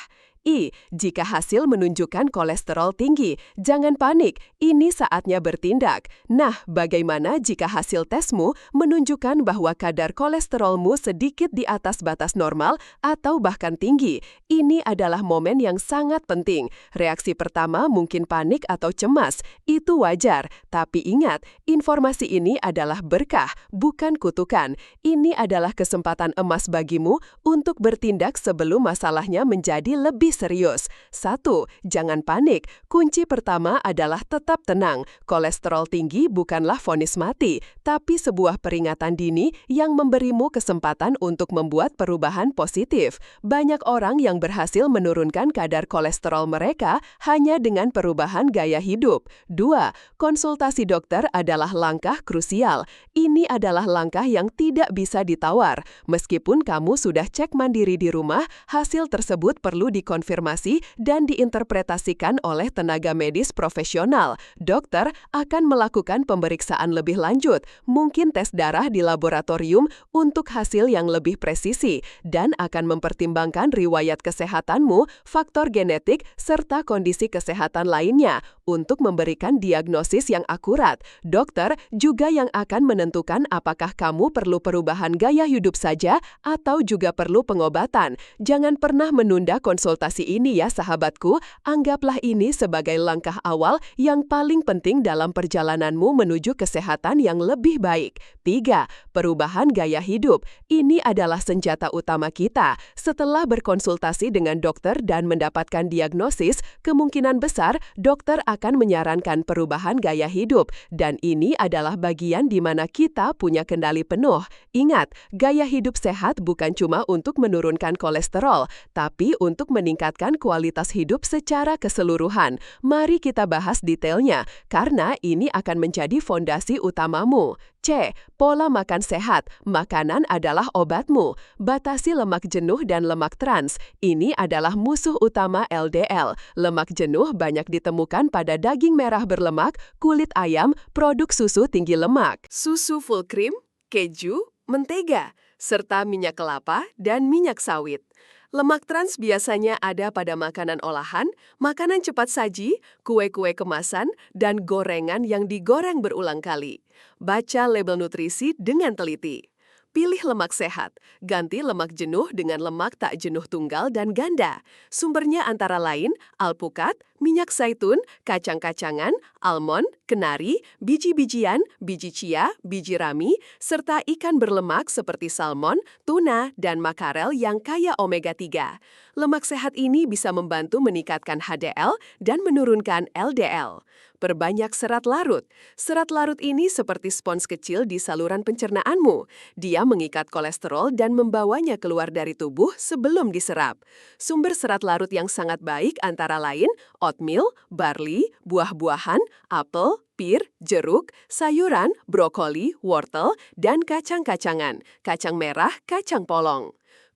Jika hasil menunjukkan kolesterol tinggi, jangan panik, ini saatnya bertindak. Nah, bagaimana jika hasil tesmu menunjukkan bahwa kadar kolesterolmu sedikit di atas batas normal atau bahkan tinggi? Ini adalah momen yang sangat penting. Reaksi pertama mungkin panik atau cemas, itu wajar. Tapi ingat, informasi ini adalah berkah, bukan kutukan. Ini adalah kesempatan emas bagimu untuk bertindak sebelum masalahnya menjadi lebih serius. 1. Jangan panik. Kunci pertama adalah tetap tenang. Kolesterol tinggi bukanlah vonis mati, tapi sebuah peringatan dini yang memberimu kesempatan untuk membuat perubahan positif. Banyak orang yang berhasil menurunkan kadar kolesterol mereka hanya dengan perubahan gaya hidup. 2. Konsultasi dokter adalah langkah krusial. Ini adalah langkah yang tidak bisa ditawar. Meskipun kamu sudah cek mandiri di rumah, hasil tersebut perlu dikonfirmasi dan diinterpretasikan oleh tenaga medis profesional. Dokter akan melakukan pemeriksaan lebih lanjut, mungkin tes darah di laboratorium untuk hasil yang lebih presisi, dan akan mempertimbangkan riwayat kesehatanmu, faktor genetik, serta kondisi kesehatan lainnya untuk memberikan diagnosis yang akurat. Dokter juga yang akan menentukan apakah kamu perlu perubahan gaya hidup saja atau juga perlu pengobatan. Jangan pernah menunda konsultasi ini ya sahabatku, anggaplah ini sebagai langkah awal yang paling penting dalam perjalananmu menuju kesehatan yang lebih baik. 3. Perubahan gaya hidup. Ini adalah senjata utama kita. Setelah berkonsultasi dengan dokter dan mendapatkan diagnosis, kemungkinan besar dokter akan menyarankan perubahan gaya hidup, dan ini adalah bagian di mana kita punya kendali penuh. Ingat, gaya hidup sehat bukan cuma untuk menurunkan kolesterol, tapi untuk meningkatkan kualitas hidup secara keseluruhan. Mari kita bahas detailnya, karena ini akan menjadi fondasi utamamu. C. Pola makan sehat. Makanan adalah obatmu. Batasi lemak jenuh dan lemak trans. Ini adalah musuh utama LDL. Lemak jenuh banyak ditemukan pada daging merah berlemak, kulit ayam, produk susu tinggi lemak, susu full cream, keju, mentega, serta minyak kelapa dan minyak sawit. Lemak trans biasanya ada pada makanan olahan, makanan cepat saji, kue-kue kemasan, dan gorengan yang digoreng berulang kali. Baca label nutrisi dengan teliti. Pilih lemak sehat, ganti lemak jenuh dengan lemak tak jenuh tunggal dan ganda. Sumbernya antara lain alpukat, minyak zaitun, kacang-kacangan, almond, kenari, biji-bijian, biji chia, biji rami, serta ikan berlemak seperti salmon, tuna, dan makarel yang kaya omega 3. Lemak sehat ini bisa membantu meningkatkan HDL dan menurunkan LDL. Perbanyak serat larut. Serat larut ini seperti spons kecil di saluran pencernaanmu. Dia mengikat kolesterol dan membawanya keluar dari tubuh sebelum diserap. Sumber serat larut yang sangat baik antara lain oatmeal, barley, buah-buahan, apel, pir, jeruk, sayuran, brokoli, wortel, dan kacang-kacangan, kacang merah, kacang polong.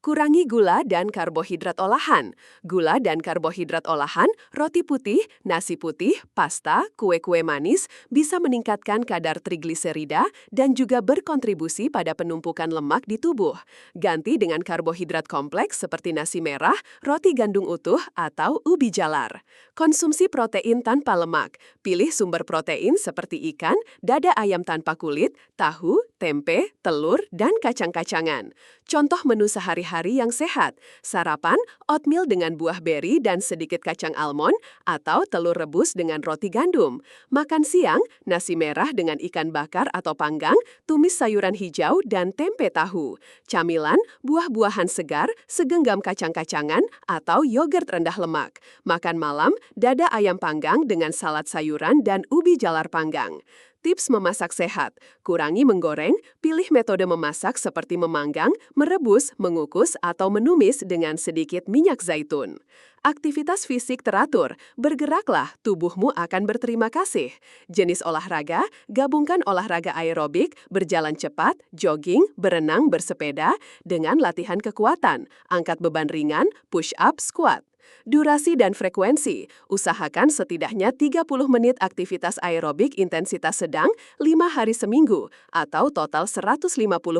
Kurangi gula dan karbohidrat olahan. Gula dan karbohidrat olahan, roti putih, nasi putih, pasta, kue-kue manis bisa meningkatkan kadar trigliserida dan juga berkontribusi pada penumpukan lemak di tubuh. Ganti dengan karbohidrat kompleks seperti nasi merah, roti gandum utuh, atau ubi jalar. Konsumsi protein tanpa lemak. Pilih sumber protein seperti ikan, dada ayam tanpa kulit, tahu, tempe, telur, dan kacang-kacangan. Contoh menu sehari-hari yang sehat, sarapan, oatmeal dengan buah beri dan sedikit kacang almond, atau telur rebus dengan roti gandum. Makan siang, nasi merah dengan ikan bakar atau panggang, tumis sayuran hijau, dan tempe tahu. Camilan, buah-buahan segar, segenggam kacang-kacangan, atau yogurt rendah lemak. Makan malam, dada ayam panggang dengan salad sayuran dan ubi jalar panggang. Tips memasak sehat, kurangi menggoreng, pilih metode memasak seperti memanggang, merebus, mengukus, atau menumis dengan sedikit minyak zaitun. Aktivitas fisik teratur, bergeraklah, tubuhmu akan berterima kasih. Jenis olahraga, gabungkan olahraga aerobik, berjalan cepat, jogging, berenang, bersepeda, dengan latihan kekuatan, angkat beban ringan, push-up, squat. Durasi dan frekuensi, usahakan setidaknya 30 menit aktivitas aerobik intensitas sedang 5 hari seminggu atau total 150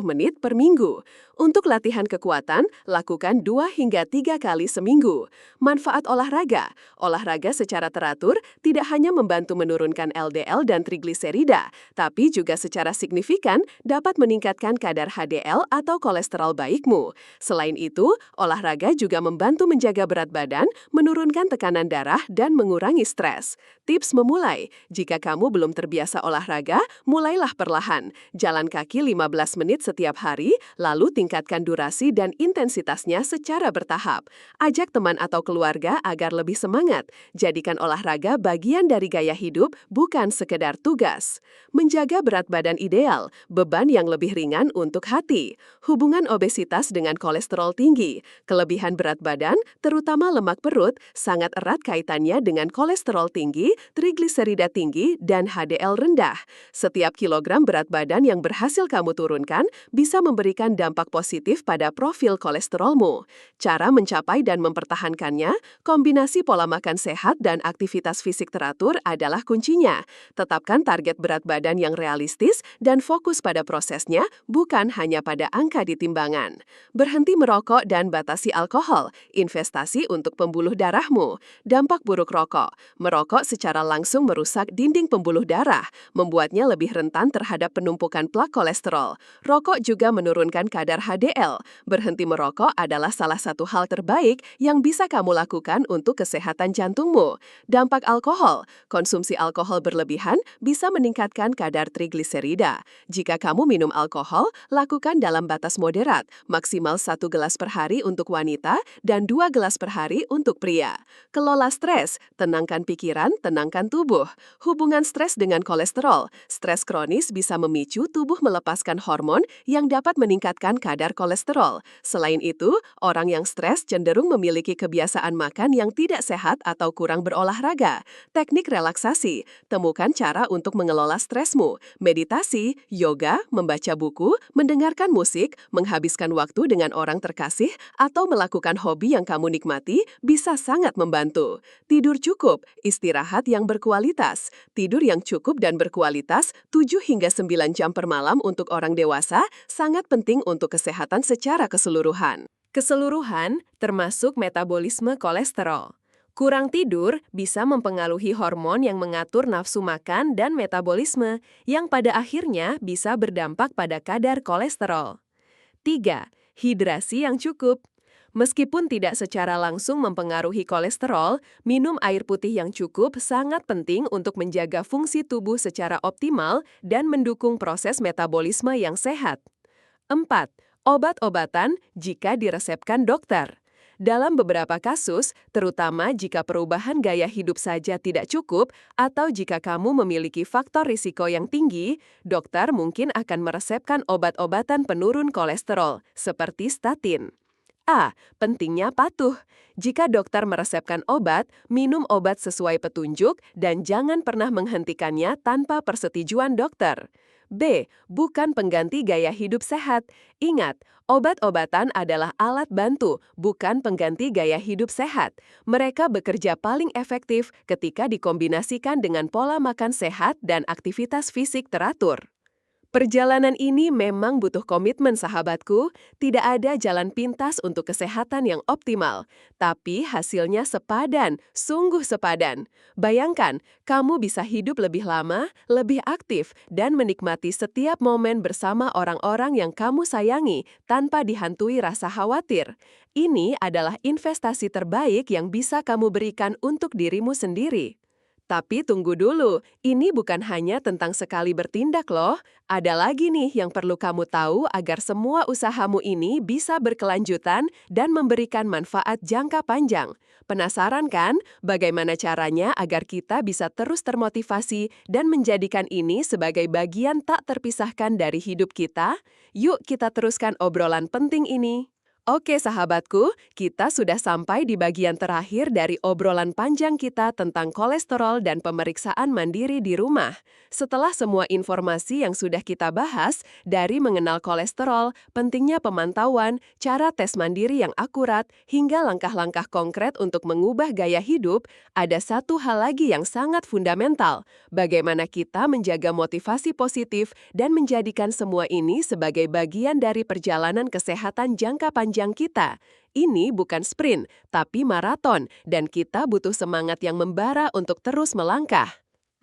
menit per minggu. Untuk latihan kekuatan, lakukan 2 hingga 3 kali seminggu. Manfaat olahraga, olahraga secara teratur tidak hanya membantu menurunkan LDL dan trigliserida, tapi juga secara signifikan dapat meningkatkan kadar HDL atau kolesterol baikmu. Selain itu, olahraga juga membantu menjaga berat badan, menurunkan tekanan darah, dan mengurangi stres. Tips memulai, jika kamu belum terbiasa olahraga, mulailah perlahan. Jalan kaki 15 menit setiap hari, lalu tingkatkan durasi dan intensitasnya secara bertahap. Ajak teman atau keluarga agar lebih semangat. Jadikan olahraga bagian dari gaya hidup, bukan sekedar tugas. Menjaga berat badan ideal, beban yang lebih ringan untuk hati. Hubungan obesitas dengan kolesterol tinggi, kelebihan berat badan, terutama lemak perut, sangat erat kaitannya dengan kolesterol tinggi, trigliserida tinggi, dan HDL rendah. Setiap kilogram berat badan yang berhasil kamu turunkan bisa memberikan dampak positif pada profil kolesterolmu. Cara mencapai dan mempertahankannya, kombinasi pola makan sehat dan aktivitas fisik teratur adalah kuncinya. Tetapkan target berat badan yang realistis dan fokus pada prosesnya, bukan hanya pada angka di timbangan. Berhenti merokok dan batasi alkohol, investasi untuk pembuluh darahmu. Dampak buruk rokok. Merokok secara langsung merusak dinding pembuluh darah, membuatnya lebih rentan terhadap penumpukan plak kolesterol. Rokok juga menurunkan kadar HDL. Berhenti merokok adalah salah satu hal terbaik yang bisa kamu lakukan untuk kesehatan jantungmu. Dampak alkohol. Konsumsi alkohol berlebihan bisa meningkatkan kadar trigliserida. Jika kamu minum alkohol, lakukan dalam batas moderat, maksimal 1 gelas per hari untuk wanita dan 2 gelas per hari untuk pria. Kelola stres, tenangkan pikiran, tenangkan tubuh. Hubungan stres dengan kolesterol. Stres kronis bisa memicu tubuh melepaskan hormon yang dapat meningkatkan kadar kolesterol. Selain itu, orang yang stres cenderung memiliki kebiasaan makan yang tidak sehat atau kurang berolahraga. Teknik relaksasi, temukan cara untuk mengelola stresmu. Meditasi, yoga, membaca buku, mendengarkan musik, menghabiskan waktu dengan orang terkasih, atau melakukan hobi yang kamu nikmati bisa sangat membantu. Tidur cukup, istirahat yang berkualitas. Tidur yang cukup dan berkualitas 7 hingga 9 jam per malam untuk orang dewasa sangat penting untuk kesehatan secara keseluruhan. Keseluruhan termasuk metabolisme kolesterol. Kurang tidur bisa mempengaruhi hormon yang mengatur nafsu makan dan metabolisme, yang pada akhirnya bisa berdampak pada kadar kolesterol. 3. Hidrasi yang cukup. Meskipun tidak secara langsung mempengaruhi kolesterol, minum air putih yang cukup sangat penting untuk menjaga fungsi tubuh secara optimal dan mendukung proses metabolisme yang sehat. 4. Obat-obatan jika diresepkan dokter. Dalam beberapa kasus, terutama jika perubahan gaya hidup saja tidak cukup atau jika kamu memiliki faktor risiko yang tinggi, dokter mungkin akan meresepkan obat-obatan penurun kolesterol, seperti statin. Pentingnya patuh. Jika dokter meresepkan obat, minum obat sesuai petunjuk dan jangan pernah menghentikannya tanpa persetujuan dokter. B. Bukan pengganti gaya hidup sehat. Ingat, obat-obatan adalah alat bantu, bukan pengganti gaya hidup sehat. Mereka bekerja paling efektif ketika dikombinasikan dengan pola makan sehat dan aktivitas fisik teratur. Perjalanan ini memang butuh komitmen, sahabatku. Tidak ada jalan pintas untuk kesehatan yang optimal, tapi hasilnya sepadan, sungguh sepadan. Bayangkan, kamu bisa hidup lebih lama, lebih aktif, dan menikmati setiap momen bersama orang-orang yang kamu sayangi tanpa dihantui rasa khawatir. Ini adalah investasi terbaik yang bisa kamu berikan untuk dirimu sendiri. Tapi tunggu dulu, ini bukan hanya tentang sekali bertindak loh. Ada lagi nih yang perlu kamu tahu agar semua usahamu ini bisa berkelanjutan dan memberikan manfaat jangka panjang. Penasaran kan bagaimana caranya agar kita bisa terus termotivasi dan menjadikan ini sebagai bagian tak terpisahkan dari hidup kita? Yuk kita teruskan obrolan penting ini. Oke sahabatku, kita sudah sampai di bagian terakhir dari obrolan panjang kita tentang kolesterol dan pemeriksaan mandiri di rumah. Setelah semua informasi yang sudah kita bahas, dari mengenal kolesterol, pentingnya pemantauan, cara tes mandiri yang akurat, hingga langkah-langkah konkret untuk mengubah gaya hidup, ada satu hal lagi yang sangat fundamental. Bagaimana kita menjaga motivasi positif dan menjadikan semua ini sebagai bagian dari perjalanan kesehatan jangka panjang kita. Ini bukan sprint, tapi maraton, dan kita butuh semangat yang membara untuk terus melangkah.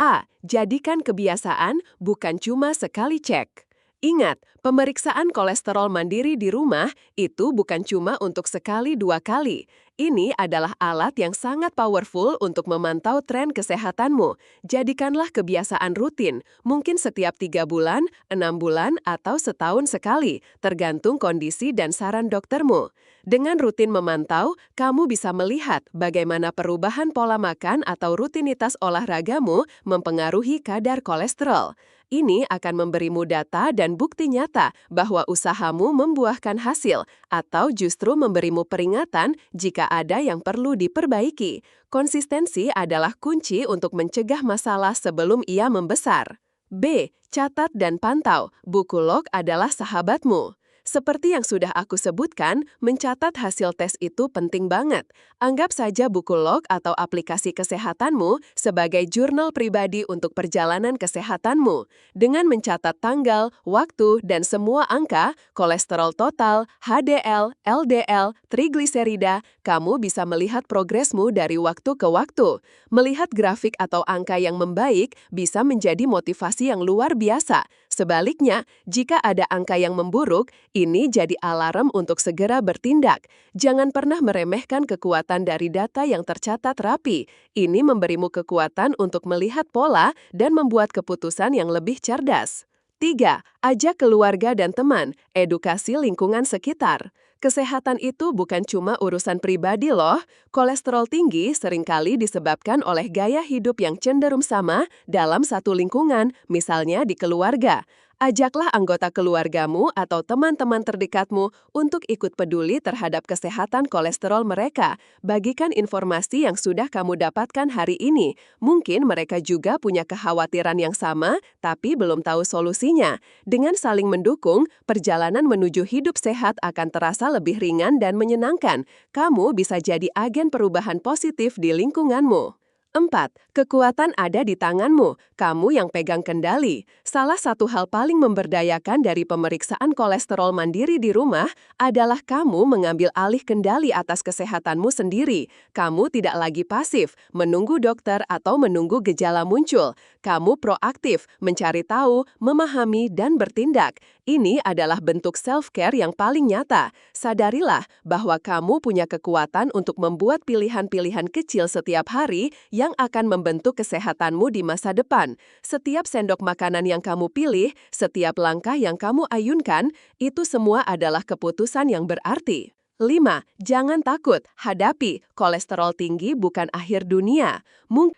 A. Jadikan kebiasaan, bukan cuma sekali cek. Ingat, pemeriksaan kolesterol mandiri di rumah itu bukan cuma untuk sekali dua kali. Ini adalah alat yang sangat powerful untuk memantau tren kesehatanmu. Jadikanlah kebiasaan rutin, mungkin setiap 3 bulan, 6 bulan, atau setahun sekali, tergantung kondisi dan saran doktermu. Dengan rutin memantau, kamu bisa melihat bagaimana perubahan pola makan atau rutinitas olahragamu mempengaruhi kadar kolesterol. Ini akan memberimu data dan bukti nyata bahwa usahamu membuahkan hasil atau justru memberimu peringatan jika ada yang perlu diperbaiki. Konsistensi adalah kunci untuk mencegah masalah sebelum ia membesar. B. Catat dan pantau. Buku log adalah sahabatmu. Seperti yang sudah aku sebutkan, mencatat hasil tes itu penting banget. Anggap saja buku log atau aplikasi kesehatanmu sebagai jurnal pribadi untuk perjalanan kesehatanmu. Dengan mencatat tanggal, waktu, dan semua angka, kolesterol total, HDL, LDL, trigliserida, kamu bisa melihat progresmu dari waktu ke waktu. Melihat grafik atau angka yang membaik bisa menjadi motivasi yang luar biasa. Sebaliknya, jika ada angka yang memburuk, ini jadi alarm untuk segera bertindak. Jangan pernah meremehkan kekuatan dari data yang tercatat rapi. Ini memberimu kekuatan untuk melihat pola dan membuat keputusan yang lebih cerdas. 3. Ajak keluarga dan teman, edukasi lingkungan sekitar. Kesehatan itu bukan cuma urusan pribadi loh. Kolesterol tinggi seringkali disebabkan oleh gaya hidup yang cenderung sama dalam satu lingkungan, misalnya di keluarga. Ajaklah anggota keluargamu atau teman-teman terdekatmu untuk ikut peduli terhadap kesehatan kolesterol mereka. Bagikan informasi yang sudah kamu dapatkan hari ini. Mungkin mereka juga punya kekhawatiran yang sama, tapi belum tahu solusinya. Dengan saling mendukung, perjalanan menuju hidup sehat akan terasa lebih ringan dan menyenangkan. Kamu bisa jadi agen perubahan positif di lingkunganmu. 4. Kekuatan ada di tanganmu, kamu yang pegang kendali. Salah satu hal paling memberdayakan dari pemeriksaan kolesterol mandiri di rumah adalah kamu mengambil alih kendali atas kesehatanmu sendiri. Kamu tidak lagi pasif, menunggu dokter atau menunggu gejala muncul. Kamu proaktif, mencari tahu, memahami, dan bertindak. Ini adalah bentuk self-care yang paling nyata. Sadarilah bahwa kamu punya kekuatan untuk membuat pilihan-pilihan kecil setiap hari yang akan membentuk kesehatanmu di masa depan. Setiap sendok makanan yang kamu pilih, setiap langkah yang kamu ayunkan, itu semua adalah keputusan yang berarti. 5. Jangan takut, hadapi. Kolesterol tinggi bukan akhir dunia.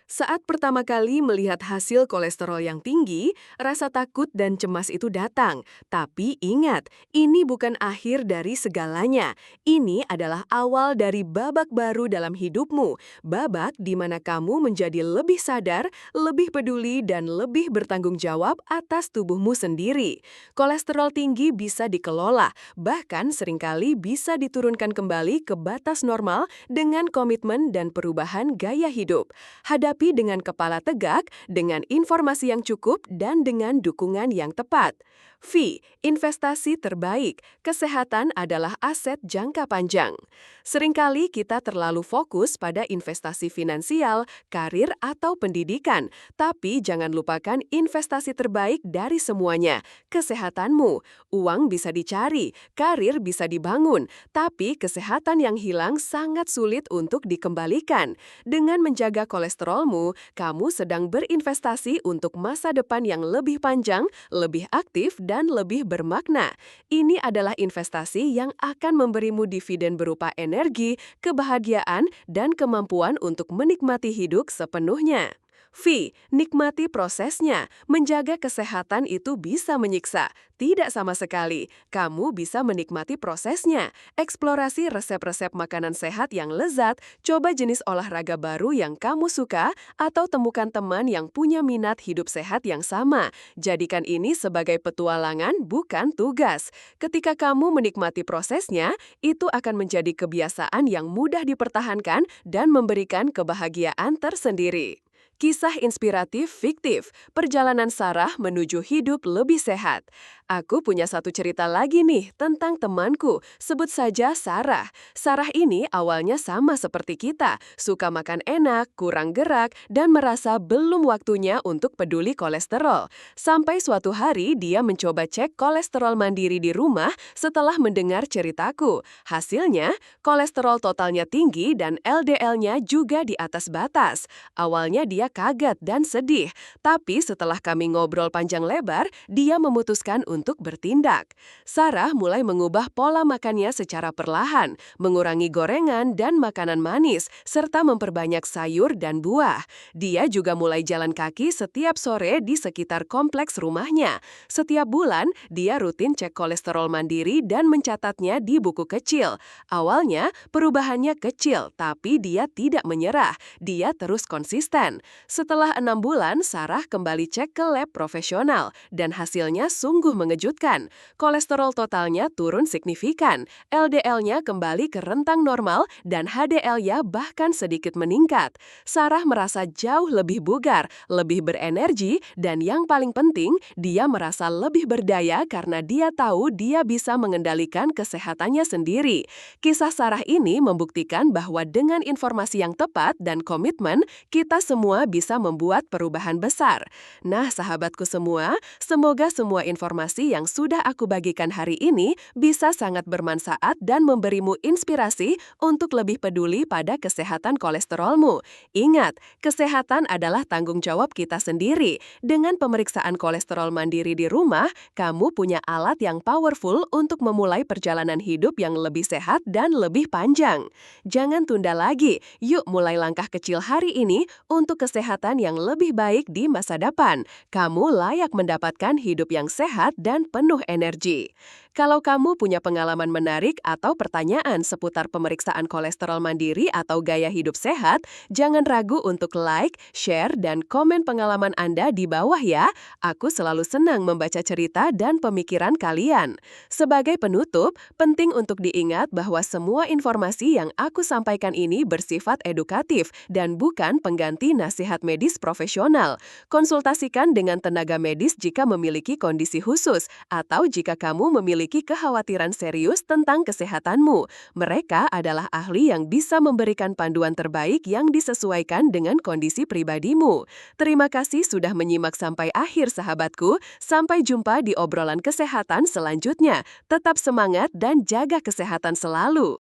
Saat pertama kali melihat hasil kolesterol yang tinggi, rasa takut dan cemas itu datang. Tapi ingat, ini bukan akhir dari segalanya. Ini adalah awal dari babak baru dalam hidupmu. Babak di mana kamu menjadi lebih sadar, lebih peduli, dan lebih bertanggung jawab atas tubuhmu sendiri. Kolesterol tinggi bisa dikelola, bahkan seringkali bisa diturunkan kembali ke batas normal dengan komitmen dan perubahan gaya hidup. Hadapi dengan kepala tegak, dengan informasi yang cukup, dan dengan dukungan yang tepat. V. Investasi terbaik. Kesehatan adalah aset jangka panjang. Seringkali kita terlalu fokus pada investasi finansial, karir, atau pendidikan, tapi jangan lupakan investasi terbaik dari semuanya, kesehatanmu. Uang bisa dicari, karir bisa dibangun, tapi kesehatan yang hilang sangat sulit untuk dikembalikan. Dengan menjaga kolesterolmu, kamu sedang berinvestasi untuk masa depan yang lebih panjang, lebih aktif, dan lebih bermakna. Ini adalah investasi yang akan memberimu dividen berupa energi, kebahagiaan, dan kemampuan untuk menikmati hidup sepenuhnya. V. Nikmati prosesnya. Menjaga kesehatan itu bisa menyiksa. Tidak sama sekali. Kamu bisa menikmati prosesnya. Eksplorasi resep-resep makanan sehat yang lezat, coba jenis olahraga baru yang kamu suka, atau temukan teman yang punya minat hidup sehat yang sama. Jadikan ini sebagai petualangan, bukan tugas. Ketika kamu menikmati prosesnya, itu akan menjadi kebiasaan yang mudah dipertahankan dan memberikan kebahagiaan tersendiri. Kisah inspiratif fiktif, perjalanan Sarah menuju hidup lebih sehat. Aku punya satu cerita lagi nih tentang temanku, sebut saja Sarah. Sarah ini awalnya sama seperti kita, suka makan enak, kurang gerak, dan merasa belum waktunya untuk peduli kolesterol. Sampai suatu hari dia mencoba cek kolesterol mandiri di rumah setelah mendengar ceritaku. Hasilnya, kolesterol totalnya tinggi dan LDL-nya juga di atas batas. Awalnya dia kaget dan sedih, tapi setelah kami ngobrol panjang lebar, dia memutuskan untuk bertindak. Sarah mulai mengubah pola makannya secara perlahan, mengurangi gorengan dan makanan manis, serta memperbanyak sayur dan buah. Dia juga mulai jalan kaki setiap sore di sekitar kompleks rumahnya. Setiap bulan, dia rutin cek kolesterol mandiri dan mencatatnya di buku kecil. Awalnya, perubahannya kecil, tapi dia tidak menyerah. Dia terus konsisten. Setelah 6 bulan, Sarah kembali cek ke lab profesional, dan hasilnya sungguh mengejutkan. Kolesterol totalnya turun signifikan, LDL-nya kembali ke rentang normal, dan HDL-nya bahkan sedikit meningkat. Sarah merasa jauh lebih bugar, lebih berenergi, dan yang paling penting, dia merasa lebih berdaya karena dia tahu dia bisa mengendalikan kesehatannya sendiri. Kisah Sarah ini membuktikan bahwa dengan informasi yang tepat dan komitmen, kita semua bisa membuat perubahan besar. Nah, sahabatku semua, semoga semua informasi yang sudah aku bagikan hari ini bisa sangat bermanfaat dan memberimu inspirasi untuk lebih peduli pada kesehatan kolesterolmu. Ingat, kesehatan adalah tanggung jawab kita sendiri. Dengan pemeriksaan kolesterol mandiri di rumah, kamu punya alat yang powerful untuk memulai perjalanan hidup yang lebih sehat dan lebih panjang. Jangan tunda lagi, yuk mulai langkah kecil hari ini untuk kesehatan yang lebih baik di masa depan. Kamu layak mendapatkan hidup yang sehat dan penuh energi. Kalau kamu punya pengalaman menarik atau pertanyaan seputar pemeriksaan kolesterol mandiri atau gaya hidup sehat, jangan ragu untuk like, share, dan komen pengalaman Anda di bawah ya. Aku selalu senang membaca cerita dan pemikiran kalian. Sebagai penutup, penting untuk diingat bahwa semua informasi yang aku sampaikan ini bersifat edukatif dan bukan pengganti nasihat medis profesional. Konsultasikan dengan tenaga medis jika memiliki kondisi khusus atau jika kamu memiliki kekhawatiran serius tentang kesehatanmu. Mereka adalah ahli yang bisa memberikan panduan terbaik yang disesuaikan dengan kondisi pribadimu. Terima kasih sudah menyimak sampai akhir, sahabatku. Sampai jumpa di obrolan kesehatan selanjutnya. Tetap semangat dan jaga kesehatan selalu.